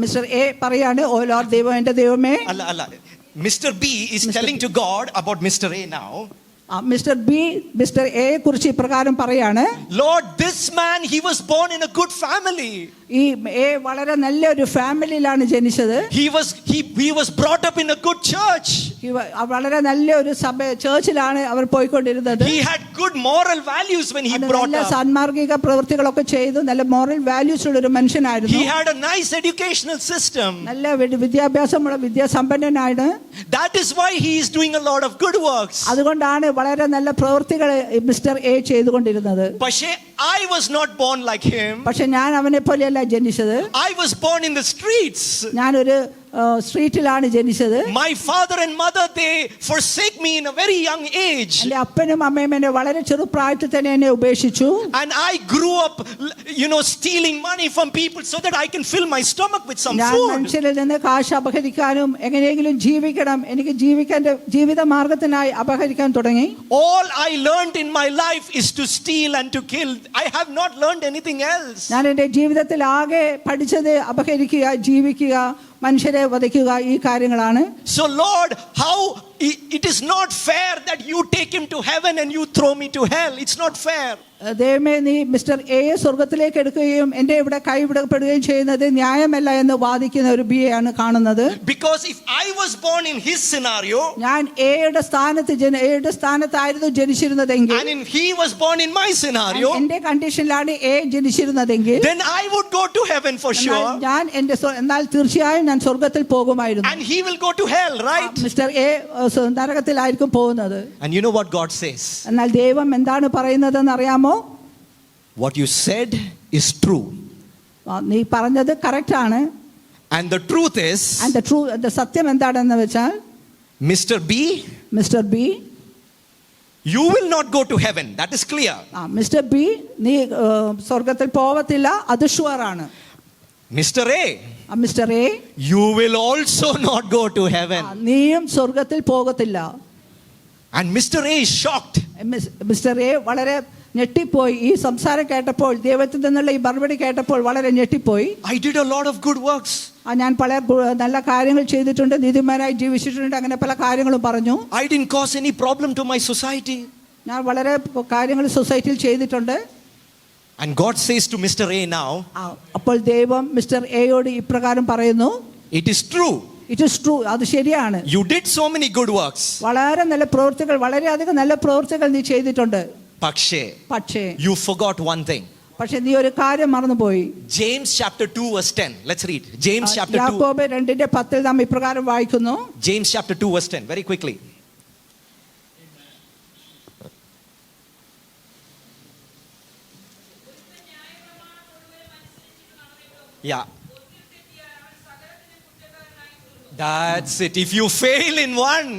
Mister A പറയാണ്, ഓ ലോർഡ്, ദൈവം എന്റെ ദൈവമേ. Mr. B is telling to God about Mr. A now. Mister B mister A കുറിച്ച് ഇപ്രകാരം പറയാണ്, Lord, this man, he was born in a good family. ഈ A വളരെ നല്ലൊരു ഫാമിലിയിലാണ് ജനിച്ചത്. He was brought up in a good church. വളരെ നല്ലൊരു ചർച്ചിലാണ് അവർ പോയിക്കൊണ്ടിരുന്നത്. He had good moral values when he brought up. സാന്മാർഗിക പ്രവൃത്തികളൊക്കെ ചെയ്തു നല്ല മോറൽ വാല്യൂസ് ഉള്ള ഒരു മനുഷ്യനായിരുന്നു. He had a nice educational system. നല്ല വിദ്യാഭ്യാസമുള്ള വിദ്യാസമ്പന്നനാണ്. That is why he is doing a lot of good works. അതുകൊണ്ടാണ് വളരെ നല്ല പ്രവൃത്തികൾ മിസ്റ്റർ എ ചെയ്തുകൊണ്ടിരുന്നത്. പക്ഷേ I was not born like him. പക്ഷെ ഞാൻ അവനെ പോലെയല്ല ജനിച്ചത്. I was born in the streets. ഞാനൊരു സ്ട്രീറ്റിലാണ് ജനിച്ചത്. My father and mother, they forsake me in a very young age. എൻ്റെ അപ്പനും അമ്മയും എന്നെ വളരെ ചെറുപ്രായത്തിൽ തന്നെ എന്നെ ഉപേക്ഷിച്ചു. And I grew up, stealing money from people so that I can fill my stomach with some ഞാൻ food. മനുഷ്യരിൽ നിന്ന് കാശ് അപഹരിക്കാനും എങ്ങനെയെങ്കിലും ജീവിക്കണം, എനിക്ക് ജീവിത മാർഗത്തിനായി അപഹരിക്കാൻ തുടങ്ങി. All I learned in my life is to steal and to kill. I have not learned anything else. ഞാൻ എൻ്റെ ജീവിതത്തിൽ ആകെ പഠിച്ചത് അപഹരിക്കുക, ജീവിക്കുക, മനുഷ്യരെ വധിക്കുക, ഈ കാര്യങ്ങളാണ്. So Lord, how it is not fair that you take him to heaven and you throw me to hell. It's not fair. ദൈവമേ, നീ മിസ്റ്റർ എയെ സ്വർഗത്തിലേക്ക് എടുക്കുകയും എൻ്റെ ഇവിടെ കൈവിടപ്പെടുകയും ചെയ്യുന്നത് ന്യായമല്ല എന്ന് വാദിക്കുന്ന ഒരു ബിയെയാണ് കാണുന്നത്. Because if I was born in his scenario, ഞാൻ എയുടെ സ്ഥാനത്തായിരുന്നു ജനിച്ചിരുന്നതെങ്കിൽ, and if he was born in my scenario, എൻ്റെ കണ്ടീഷനിലാണ് A ജനിച്ചിരുന്നതെങ്കിൽ, then I would go to heaven for sure. എന്നാൽ തീർച്ചയായും ഞാൻ സ്വർഗത്തിൽ പോകുമായിരുന്നു. And he will go to hell, right? Mister A നരകത്തിലായിരിക്കും പോകുന്നത്. And you know what God says? എന്നാൽ ദൈവം എന്താണ് പറയുന്നതെന്ന് അറിയാമോ? What you said is true. നീ പറഞ്ഞത് കറക്റ്റ് ആണ്. And the truth is, സത്യം എന്താണെന്ന് വെച്ചാൽ, Mr. B, you will not go to heaven. That is clear. Mister B, നീ സ്വർഗത്തിൽ പോവത്തില്ല, അത് ഷുവർ ആണ്. Mr. A, you will also not go to heaven. നീയും സ്വർഗത്തിൽ പോകത്തില്ല. And Mr. A is shocked. Mister A വളരെ ഞെട്ടിപ്പോയി. ഈ സംസാരം കേട്ടപ്പോൾ, ദൈവത്തിൽ നിന്നുള്ള ഈ മറുപടി കേട്ടപ്പോൾ വളരെ ഞെട്ടിപ്പോയി. I did a lot of good works. ഞാൻ പല നല്ല കാര്യങ്ങൾ ചെയ്തിട്ടുണ്ട്, നീതിമാനായി ജീവിച്ചിട്ടുണ്ട്, അങ്ങനെ പല കാര്യങ്ങളും പറഞ്ഞു. I didn't cause any problem to my society. ഞാൻ വളരെ കാര്യങ്ങൾ സൊസൈറ്റിയിൽ ചെയ്തിട്ടുണ്ട്. And God says to Mr. A now, അപ്പോൾ ദൈവം മിസ്റ്റർ എയോട് ഇപ്രകാരം പറയുന്നു, it is true. It is true, അത് ശരിയാണ്. You did so many good works. വളരെ നല്ല പ്രവൃത്തികൾ, വളരെയധികം നല്ല പ്രവൃത്തികൾ നീ ചെയ്തിട്ടുണ്ട്. പക്ഷേ you forgot one thing. പക്ഷേ നീ ഒരു കാര്യം മറന്നുപോയി. James chapter 2 verse 10. Let's read. James chapter 2. യാക്കോബ് 2:10 നാം ഇപ്രകാരം വായിക്കുന്നു. James chapter 2 verse 10. Very quickly. Yeah. That's it. If you fail in one,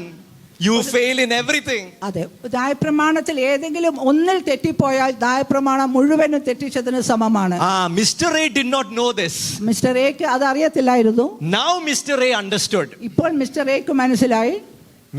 you fail in everything. അതെ, ന്യായപ്രമാണത്തിൽ ഏതെങ്കിലും ഒന്നിൽ തെറ്റിപ്പോയാൽ ന്യായപ്രമാണം മുഴുവനും തെറ്റിച്ചതിന് സമമാണ്. Mr. A did not know this. Mister എക്ക് അത് അറിയത്തില്ലായിരുന്നു. Now Mr. A understood. ഇപ്പോൾ മിസ്റ്റർ എക്ക് മനസ്സിലായി.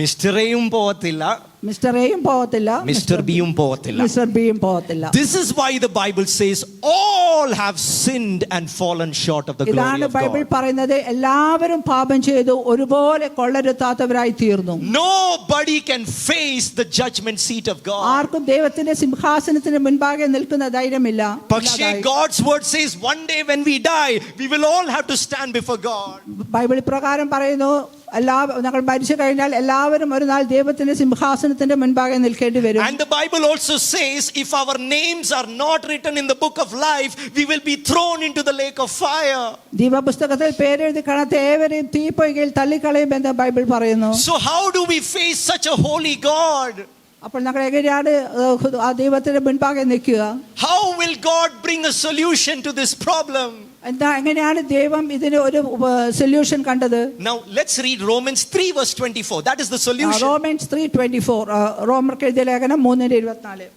മിസ്റ്റർ എയും പോകത്തില്ല, മിസ്റ്റർ എയും പോകത്തില്ല, മിസ്റ്റർ ബിയും പോകത്തില്ല, മിസ്റ്റർ ബിയും പോകത്തില്ല. This is why the Bible says all have sinned and fallen short of the glory ഇതാണ് of ബൈബിൾ God. പറയുന്നത്, എല്ലാവരും പാപം ചെയ്തു ഒരുപോലെ കൊള്ളരുത്താത്തവരായി തീർന്നു. Nobody can face the judgment seat of God. ആർക്കും ദൈവത്തിന്റെ സിംഹാസനത്തിന് മുൻപാകെ നിൽക്കുന്ന ധൈര്യമില്ല. പക്ഷേ God's word says one day when we die, we will all have to stand before God. Bible പ്രകാരം പറയുന്നു, ഞങ്ങൾ മരിച്ചു കഴിഞ്ഞാൽ എല്ലാവരും ഒരു നാൾ ദൈവത്തിന്റെ സിംഹാസനത്തിന്റെ മുൻപാകെ നിൽക്കേണ്ടി വരും. And the Bible also says if our names are not written in the book of life, we will be thrown into the lake of fire. ദൈവപുസ്തകത്തിൽ പേരെഴുതി കാണാത്ത ഏവരെയും തീപ്പൊയ്കയിൽ തള്ളിക്കളയുമെന്ന് ബൈബിൾ പറയുന്നു. So how do we face such a holy God? അപ്പോൾ ഞങ്ങൾ എങ്ങനെയാണ് ആ ദൈവത്തിന്റെ മുൻപാകെ നിൽക്കുക? How will God bring a solution to this problem? എങ്ങനെയാണ് ദൈവം ഇതിന് ഒരു സൊല്യൂഷൻ കണ്ടത്? Now let's read Romans 3 verse 24. That is the solution. Romans 3:24, റോമർക്ക് എഴുതിയ ലേഖനം 3:24.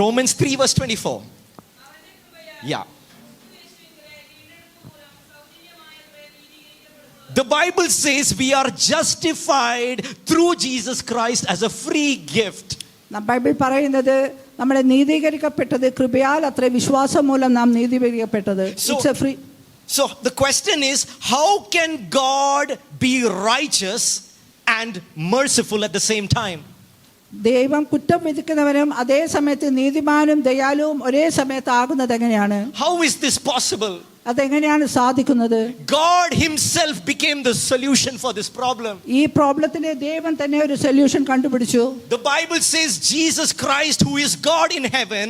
Romans 3 verse 24. Yeah. The Bible says we are justified through Jesus Christ as a free gift. Bible പറയുന്നത് നമ്മളെ നീതീകരിക്കപ്പെട്ടത് കൃപയാൽ അത്രേ, വിശ്വാസം മൂലം നാം നീതീകരിക്കപ്പെട്ടത്. So the question is, how can God be righteous and merciful at the same time? ദൈവം കുറ്റം വിധിക്കുന്നവനും അതേ സമയത്ത് നീതിമാനും ദയാലുവും ഒരേ സമയത്ത് ആകുന്നത് എങ്ങനെയാണ്? How is this possible? അതെങ്ങനെയാണ് സാധിക്കുന്നത്? God himself became the solution for this problem. ഈ പ്രോബ്ലത്തിന് ദൈവം തന്നെ ഒരു സൊല്യൂഷൻ കണ്ടുപിടിച്ചു. The Bible says Jesus Christ, who is God in heaven,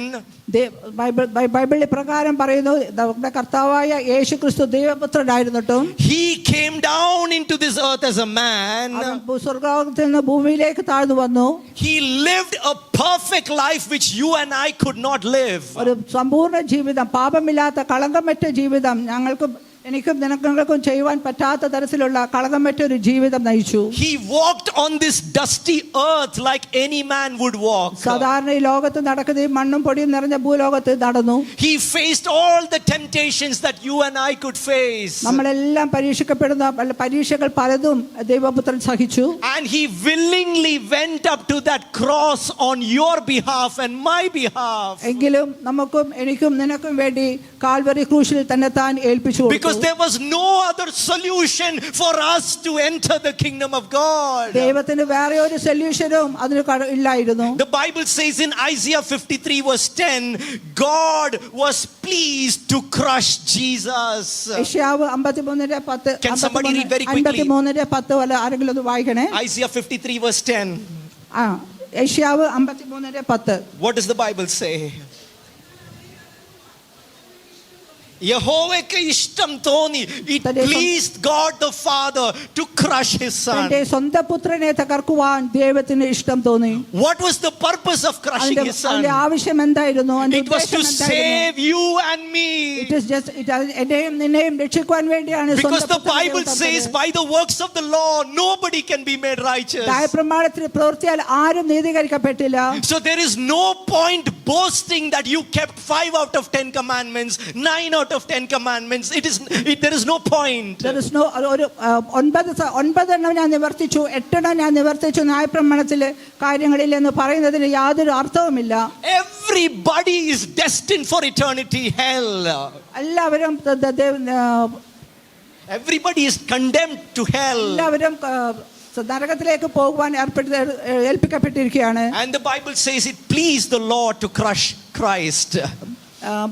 ബൈബിളിൽ പ്രകാരം പറയുന്നു, നമ്മുടെ കർത്താവായ യേശുക്രിസ്തു ദൈവപുത്രനായിരുന്നിട്ടും he came down into this earth as a man. സ്വർഗ്ഗത്തിൽ നിന്ന് ഭൂമിയിലേക്ക് താഴ്ന്നു വന്നു. He lived a perfect life which you and I could not live. ഒരു സമ്പൂർണ്ണ ജീവിതം, പാപമില്ലാത്ത കളങ്കമറ്റ ജീവിതം ഞങ്ങൾക്കും എനിക്കും നിനക്കും ചെയ്യുവാൻ പറ്റാത്ത തരത്തിലുള്ള കളങ്കമറ്റ ഒരു ജീവിതം നയിച്ചു. He walked on this dusty earth like any man would walk. സാധാരണ ഈ ലോകത്ത് നടക്കുന്ന മണ്ണും പൊടിയും നിറഞ്ഞ ഭൂലോകത്ത് നടന്നു. He faced all the temptations that you and I could face. നമ്മളെല്ലാം പരീക്ഷിക്കപ്പെടുന്ന പരീക്ഷകൾ പലതും ദൈവപുത്രൻ സഹിച്ചു. And he willingly went up to that cross on your behalf and my behalf. എങ്കിലും നമുക്കും എനിക്കും നിനക്കും വേണ്ടി കാൽവറി ക്രൂശിൽ തന്നെ താൻ ഏൽപ്പിച്ചു കൊടുത്തു. Because there was no other solution for us to enter the kingdom of God. ദൈവത്തിന് വേറെ ഒരു സൊല്യൂഷനും അതിന് ഇല്ലായിരുന്നു. The Bible says in Isaiah 53 verse 10, God was pleased to crush Jesus. യെശയ്യാവ് 53:10. Can somebody read very quickly? 53:10 വല്ല ആരെങ്കിലും ഒന്ന് വായിക്കണേ. Isaiah 53 verse 10. യെശയ്യാവ് 53:10. What does the Bible say? യഹോവയ്ക്ക് ഇഷ്ടം തോന്നി. It pleased God the Father to crush his son. തന്റെ സ്വന്തം പുത്രനെ തകർക്കുവാൻ ദൈവത്തിന് ഇഷ്ടം തോന്നി. What was the purpose of crushing his son? അതിന്റെ ആവശ്യം എന്തായിരുന്നു? It was to save you and me. എന്നെയും നിന്നെയും രക്ഷിക്കുവാൻ വേണ്ടിയാണ്. Because the Bible says by the works of the law nobody can be made righteous. ന്യായപ്രമാണത്തിന്റെ പ്രവൃത്തിയാൽ ആരും നീതീകരിക്കപ്പെട്ടില്ല. So there is no point boasting that you kept 5 out of 10 commandments, 9 out of 10 commandments. There is no point. There is no ഒരു 9 ഞാൻ നിവർത്തിച്ചു, 8 ഞാൻ നിവർത്തിച്ചു ന്യായപ്രമാണത്തിലെ കാര്യങ്ങളിൽ എന്ന് പറയുന്നതിന് യാതൊരു അർത്ഥവുമില്ല. Everybody is destined for eternity hell. എല്ലാവരും Everybody is condemned to hell. എല്ലാവരും നരകത്തിലേക്ക് പോകുവാൻ ഏൽപ്പിക്കപ്പെട്ടിരിക്കുകയാണ്. And the Bible says it pleased the Lord to crush Christ.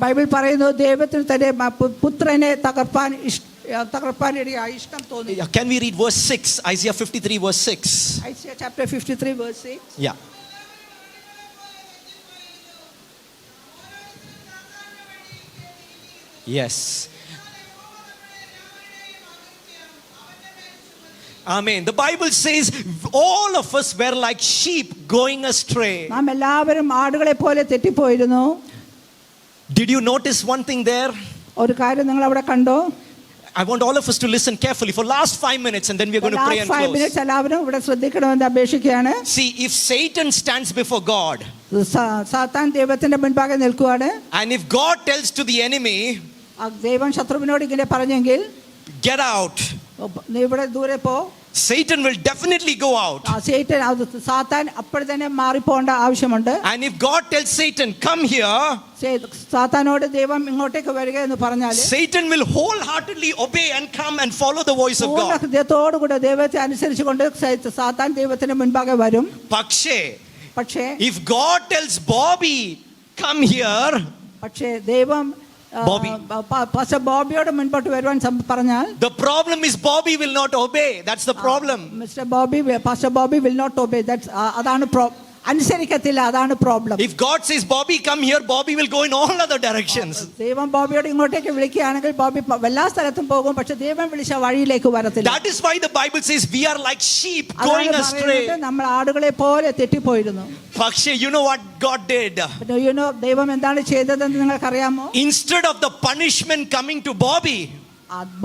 Bible പറയുന്നു ദൈവത്തിന് തന്റെ പുത്രനെ തകർപ്പാൻ ഇടയായി ഇഷ്ടം തോന്നി. Can we read verse 6? Isaiah 53 verse 6. Isaiah chapter 53 verse 6. Yeah. Yes. Amen. The Bible says all of us were like sheep going astray. നാം എല്ലാവരും ആടുകളെ പോലെ തെറ്റിപ്പോയിരുന്നു. Did you notice one thing there? ഒരു കാര്യം നിങ്ങൾ അവിടെ കണ്ടോ? I want all of us to listen carefully for last 5 minutes and then we are going to pray and last 5 close. minutes എല്ലാവരും ഇവിടെ ശ്രദ്ധിക്കണമെന്ന് അപേക്ഷിക്കുകയാണ്. See, if Satan stands before God സാത്താൻ ദൈവത്തിന്റെ മുൻപാകെ നിൽക്കുകയാണ്. and if God tells to the enemy, ദൈവം ശത്രുവിനോട് ഇങ്ങനെ പറഞ്ഞെങ്കിൽ get out, നീ ഇവിടെ ദൂരെ പോ, Satan will definitely go out. സാത്താൻ അപ്പോൾ തന്നെ മാറിപ്പോണ്ട ആവശ്യമുണ്ട്. And if God tells Satan, come here, സാത്താനോട് ദൈവം ഇങ്ങോട്ടേക്ക് വരിക എന്ന് പറഞ്ഞാൽ Satan will wholeheartedly obey and come and follow the voice of God. ഹൃദയത്തോടുകൂടെ ദൈവത്തെ അനുസരിച്ചുകൊണ്ട് സാത്താൻ ദൈവത്തിന്റെ മുൻപാകെ വരും. പക്ഷേ if God tells Bobby, come here, പക്ഷേ ദൈവം പാസ്റ്റർ ബോബിയോട് മുൻപോട്ട് വരുവാൻ പറഞ്ഞാൽ the problem is Bobby will not obey. That's the problem. Pastor Bobby will not obey. അതാണ് അനുസരിക്കത്തില്ല, അതാണ് problem. If God says Bobby come here, Bobby will go in all other directions. ദൈവം ബോബിയോട് ഇങ്ങോട്ടേക്ക് വിളിക്കുകയാണെങ്കിൽ ബോബി എല്ലാ സ്ഥലത്തും പോകും, പക്ഷെ ദൈവം വിളിച്ച വഴിയിലേക്ക് വരത്തില്ല. That is why the Bible says we are like sheep going astray. നമ്മൾ ആടുകളെ പോലെ തെറ്റിപ്പോയിരുന്നു. പക്ഷേ you know what God did? ദൈവം എന്താണ് ചെയ്തതെന്ന് നിങ്ങൾക്കറിയാമോ? Instead of the punishment coming to Bobby,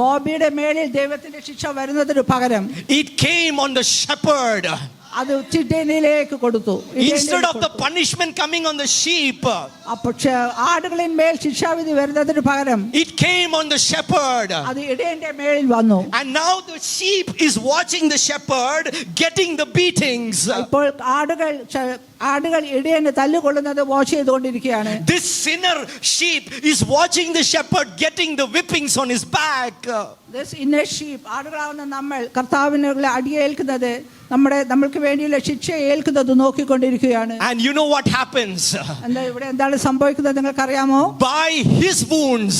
ബോബിയുടെ മേലിൽ ദൈവത്തിന്റെ ശിക്ഷ വരുന്നതിന് പകരം it came on the shepherd. അത് ചിട്ടയിലേക്ക് കൊടുത്തു. Instead of the punishment coming on the sheep, പക്ഷേ ആടുകളിന്മേൽ ശിക്ഷാവിധി വരുന്നതിന് പകരം it came on the shepherd. അത് ഇടയന്റെ മേലിൽ വന്നു. And now the sheep is watching the shepherd getting the beatings. ഇപ്പോൾ ആടുകൾ ഇടയനെ തല്ലുകൊള്ളുന്നത് വാച്ച് ചെയ്തുകൊണ്ടിരിക്കുകയാണ്. This sinner sheep is watching the shepherd getting the whippings on his back. This inner sheep, ആടുകളാവുന്ന നമ്മൾ കർത്താവിനുള്ള അടിയേൽക്കുന്നത്, നമ്മൾക്ക് വേണ്ടിയുള്ള ശിക്ഷ ഏൽക്കുന്നത് നോക്കിക്കൊണ്ടിരിക്കുകയാണ്. And you know what happens? ഇവിടെ എന്താണ് സംഭവിക്കുന്നത് നിങ്ങൾക്കറിയാമോ? By his wounds,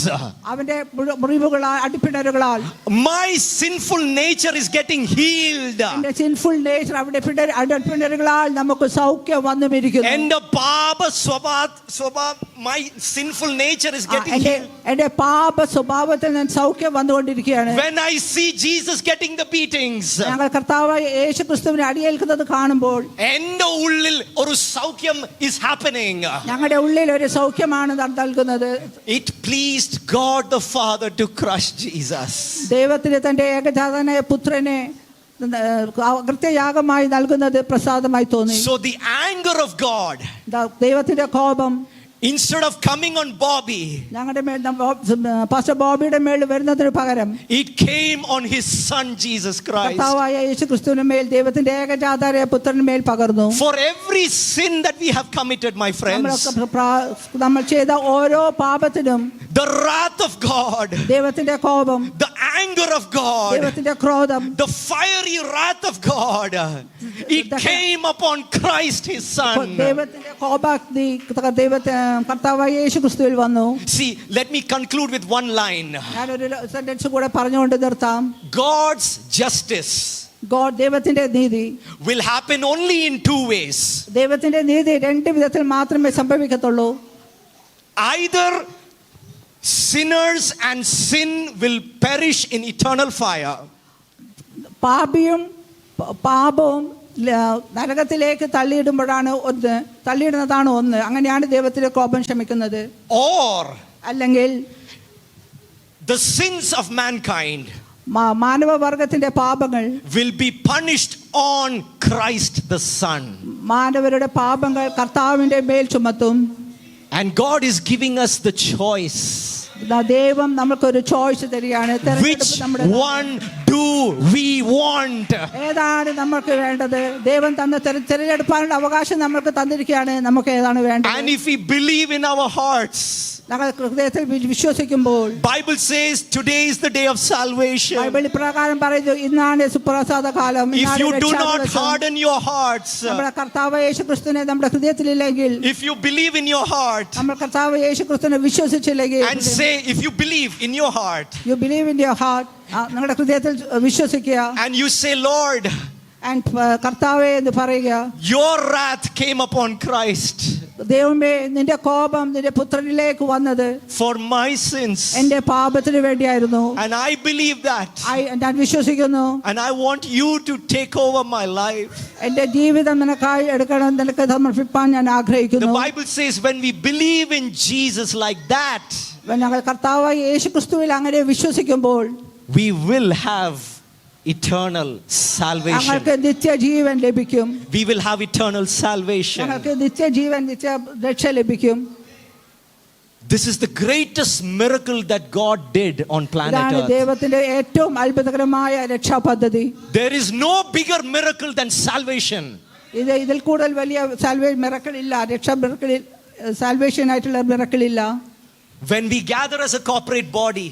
അവന്റെ മുറിവുകളാൽ, അടിപ്പിണരുകളാൽ my sinful nature is getting healed. എന്റെ സിൻഫുൾ നേച്ചർ അവിടെ അടിപ്പിണരുകളാൽ നമുക്ക് സൗഖ്യം വന്നുമിരിക്കുന്നു. എന്റെ പാപ സ്വഭാവ my sinful nature is getting healed. എന്റെ പാപ സ്വഭാവത്തിൽ ഞാൻ സൗഖ്യം വന്നുകൊണ്ടിരിക്കുകയാണ്. When I see Jesus getting the beatings, ഞങ്ങൾ കർത്താവായ യേശുക്രിസ്തുവിനെ അടിയേൽക്കുന്നത് കാണുമ്പോൾ എന്റെ ഉള്ളിൽ ഒരു സൗഖ്യം is happening. ഞങ്ങളുടെ ഉള്ളിൽ ഒരു സൗഖ്യമാണ് നൽകുന്നത്. It pleased God the Father to crush Jesus. ദൈവത്തിന് തന്റെ ഏകജാതനായ പുത്രനെ കൃത്യയാഗമായി നൽകുന്നത് പ്രസാദമായി തോന്നി. So the anger of God, ദൈവത്തിന്റെ കോപം, instead of coming on Bobby, ഞങ്ങളുടെ മേൽ പാസ്റ്റർ ബോബിയുടെ മേൽ വരുന്നതിന് പകരം it came on his son Jesus Christ. കർത്താവായ യേശുക്രിസ്തുവിന്റെ മേൽ ദൈവത്തിന്റെ ഏകജാതനായ പുത്രന്റെ മേൽ പകർന്നു. For every sin that we have committed, my friends, നമ്മൾ ചെയ്ത ഓരോ പാപത്തിനും the wrath of God, ദൈവത്തിന്റെ കോപം, the anger of God, ദൈവത്തിന്റെ ക്രോധം, the fiery wrath of God, it came upon Christ his son. ദൈവത്തിന്റെ കോപാഗ്നി കർത്താവായ യേശുക്രിസ്തുവിൽ വന്നു. See, let me conclude with one line. ഞാനൊരു സെന്റൻസ് കൂടെ പറഞ്ഞുകൊണ്ട് നിർത്താം. God's justice ദൈവത്തിന്റെ നീതി will happen only in 2 ways. ദൈവത്തിന്റെ നീതി 2 വിധത്തിൽ മാത്രമേ സംഭവിക്കത്തുള്ളൂ. Either sinners and sin will perish in eternal fire. പാപിയും പാപവും നരകത്തിലേക്ക് തള്ളിയിടുന്നതാണ് ഒന്ന്. അങ്ങനെയാണ് ദൈവത്തിന്റെ കോപം ശമിക്കുന്നത്. Or അല്ലെങ്കിൽ the sins of mankind മാനവവർഗത്തിന്റെ പാപങ്ങൾ will be punished on Christ the Son. മാനവരുടെ പാപങ്ങൾ കർത്താവിന്റെ മേൽ ചുമത്തും. And God is giving us the choice. ദൈവം നമുക്കൊരു ചോയ്സ് തരികയാണ്. Which one do we want? ഏതാണ് നമുക്ക് വേണ്ടത്? ദൈവം തന്ന തിരഞ്ഞെടുപ്പാനുള്ള അവകാശം നമുക്ക് തന്നിരിക്കുകയാണ്. നമുക്ക് ഏതാണ് വേണ്ടത്? And if we believe in our hearts, ഞങ്ങൾ ഹൃദയത്തിൽ വിശ്വസിക്കുമ്പോൾ, Bible says today is the day of salvation. Bible പ്രകാരം പറയുന്നു, ഇന്നാണ് സുപ്രസാദ കാലം. If you do not harden your hearts, നമ്മുടെ കർത്താവ് യേശുക്രിസ്തുവിനെ നമ്മുടെ ഹൃദയത്തിലില്ലെങ്കിൽ, if you believe in your heart നമ്മൾ കർത്താവ് യേശുക്രിസ്തുവിനെ വിശ്വസിച്ചില്ലെങ്കിൽ, and say, if you believe in your heart you believe in your heart, നിങ്ങളുടെ ഹൃദയത്തിൽ വിശ്വസിക്കുക, and you say, Lord, and കർത്താവേ എന്ന് പറയുക, your wrath came upon Christ ദൈവമേ നിന്റെ കോപം നിന്റെ പുത്രനിലേക്ക് വന്നത് for my sins, എന്റെ പാപത്തിന് വേണ്ടിയായിരുന്നു. and I believe that, ഞാൻ വിശ്വസിക്കുന്നു. and I want you to take over my life. എന്റെ ജീവിതം നിനക്കായി എടുക്കണം, നിനക്ക് സമർപ്പിക്കാൻ ഞാൻ The ആഗ്രഹിക്കുന്നു. Bible says when we believe in Jesus like that, ഞങ്ങൾ കർത്താവ് യേശുക്രിസ്തുവിൽ അങ്ങനെ വിശ്വസിക്കുമ്പോൾ we will have eternal salvation. ഞങ്ങൾക്ക് നിത്യജീവൻ ലഭിക്കും. We will have eternal salvation. ഞങ്ങൾക്ക് നിത്യജീവൻ, നിത്യ രക്ഷ ലഭിക്കും. This is the greatest miracle that God did on planet ഇതാണ് Earth. ദൈവത്തിന്റെ ഏറ്റവും അത്ഭുതകരമായ രക്ഷാ പദ്ധതി. There is no bigger miracle than salvation. ഇതിൽ കൂടുതൽ വലിയ മിറക്കിൾ ഇല്ല. രക്ഷാ മിറക്കിൾ, സാൽവേഷൻ ആയിട്ടുള്ള മിറക്കിൾ ഇല്ല. When we gather as a corporate body,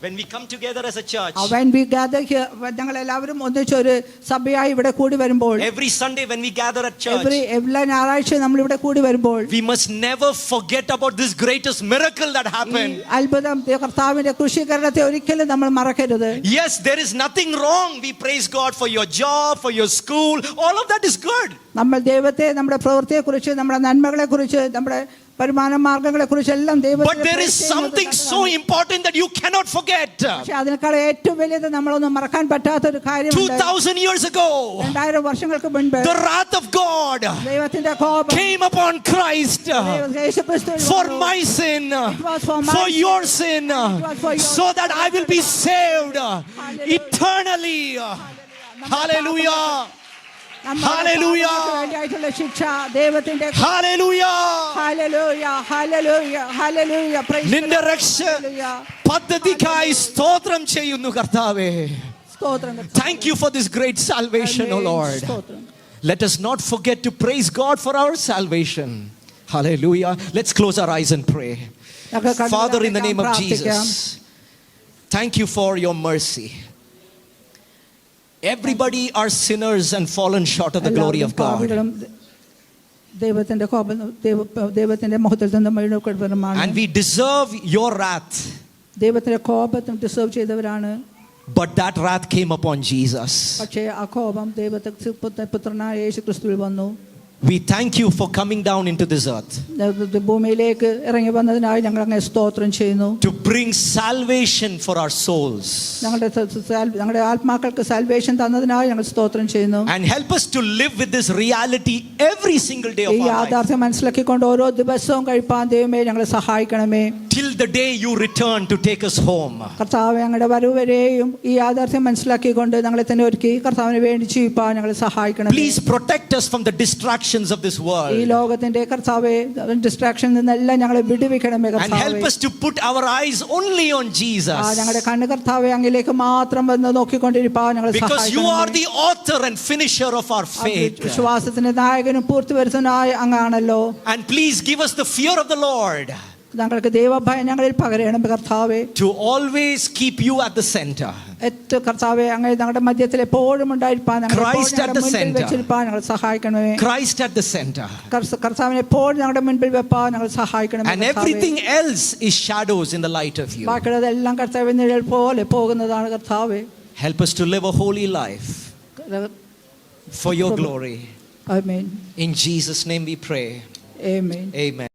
when we come together as a church, when we gather here, ഞങ്ങൾ എല്ലാവരും ഒന്നിച്ചൊരു സഭയായി ഇവിടെ കൂടി വരുമ്പോൾ, every Sunday when we gather at church, എല്ലാ ഞായറാഴ്ചയും നമ്മൾ ഇവിടെ കൂടി വരുമ്പോൾ, we must never forget about this greatest miracle that happened. അത്ഭുതം കർത്താവിന്റെ ക്രൂശീകരണത്തെ ഒരിക്കലും നമ്മൾ മറക്കരുത്. Yes, there is nothing wrong. We praise God for your job, for your school. All of that is good. നമ്മൾ ദൈവത്തെ, നമ്മുടെ പ്രവൃത്തിയെക്കുറിച്ച്, നമ്മുടെ നന്മകളെക്കുറിച്ച്, നമ്മുടെ വരുമാന മാർഗങ്ങളെക്കുറിച്ച് എല്ലാം ദൈവത്തെ, But there is something so important that you cannot forget. പക്ഷേ അതിനേക്കാൾ ഏറ്റവും വലിയത് നമ്മളൊന്നും മറക്കാൻ പറ്റാത്ത ഒരു കാര്യമുണ്ട്. 2000 years ago, 2000 വർഷങ്ങൾക്ക് മുൻപ് the wrath of God ദൈവത്തിന്റെ കോപം came upon Christ യേശുക്രിസ്തുവിൽ for വന്നു. my sin, was for my for sin. your sin, was for your so that I will be saved Hallelujah. eternally. Hallelujah. നമ്മുടെ Hallelujah. പാപങ്ങൾക്ക് വേണ്ടിയായിട്ടുള്ള ശിക്ഷ ദൈവത്തിന്റെ. Hallelujah. Hallelujah, hallelujah, hallelujah. Praise നിന്റെ the Lord. രക്ഷ Hallelujah. പദ്ധതിക്കായി സ്തോത്രം ചെയ്യുന്നു കർത്താവേ. സ്തോത്രം. Thank you for this great salvation, O Lord. സ്തോത്രം. Let us not forget to praise God for our salvation. Hallelujah. Let's close our eyes and pray. Father, in the name of Jesus, thank you for your mercy. Everybody are sinners and fallen short of the glory of God. ദൈവത്തിന്റെ കോപം, ദൈവത്തിന്റെ മഹത്വത്തിൽ നിന്ന് വീഴുകയാണ്. And we deserve your wrath. ദൈവത്തിന്റെ കോപത്തെ deserve ചെയ്തവരാണ്. But that wrath came upon Jesus. പക്ഷേ ആ കോപം ദൈവത്തിന്റെ പുത്രനായ യേശുക്രിസ്തുവിൽ വന്നു. We thank you for coming down into this earth ഭൂമിയിലേക്ക് ഇറങ്ങി വന്നതിനായി ഞങ്ങൾ അങ്ങേ സ്തോത്രം ചെയ്യുന്നു. to bring salvation for our souls ഞങ്ങളുടെ ആത്മാക്കൾക്ക് സാൽവേഷൻ തന്നതിനായി ഞങ്ങൾ സ്തോത്രം ചെയ്യുന്നു. and help us to live with this reality every single day of ഈ our life യാഥാർത്ഥ്യം മനസ്സിലാക്കിക്കൊണ്ട് ഓരോ ദിവസവും കഴിപ്പാൻ ദൈവമേ ഞങ്ങളെ സഹായിക്കണമേ. till the day you return to take us home. കർത്താവേ, ഞങ്ങളുടെ വരവ് വരെയും ഈ യാഥാർത്ഥ്യം മനസ്സിലാക്കിക്കൊണ്ട് ഞങ്ങളെ തന്നെ ഒരുക്കി കർത്താവിന് വേണ്ടി ജീവിപ്പാൻ ഞങ്ങളെ സഹായിക്കണം. Please protect us from the distractions of this ഈ world ലോകത്തിന്റെ കർത്താവേ ഡിസ്ട്രാക്ഷനിൽ നിന്നെല്ലാം ഞങ്ങളെ വിടുവിക്കണമേ and help കർത്താവേ. us to put our eyes only on Jesus, ഞങ്ങളുടെ കണ്ണ് കർത്താവേ അങ്ങിലേക്ക് മാത്രം വന്ന് നോക്കിക്കൊണ്ടിരിപ്പാൻ ഞങ്ങളെ because you are സഹായിക്കണമേ. the author and finisher of our faith. വിശ്വാസത്തിന്റെ നായകനും പൂർത്തിവരുത്തനായ അങ്ങാണല്ലോ. And please give us the fear of the Lord ഞങ്ങൾക്ക് ദൈവഭയം ഞങ്ങളിൽ പകരണം കർത്താവേ. to always keep you at the center. ഏറ്റവും കർത്താവേ അങ്ങ് ഞങ്ങളുടെ മധ്യത്തിൽ എപ്പോഴും ഉണ്ടായിരിക്കാൻ, Christ at the center. വെച്ചിരിപ്പാൻ ഞങ്ങൾ സഹായിക്കണമേ. Christ at the center. കർത്താവിനെ എപ്പോഴും ഞങ്ങളുടെ മുൻപിൽ വെപ്പാൻ ഞങ്ങൾ സഹായിക്കണമേ. And everything else is shadows in the light of you. ബാക്കിയുള്ളതെല്ലാം കർത്താവിന്റെ നിഴൽ പോലെ പോകുന്നതാണ് കർത്താവേ. Help us to live a holy life for your glory. Amen. In Jesus' name we pray. Amen. Amen.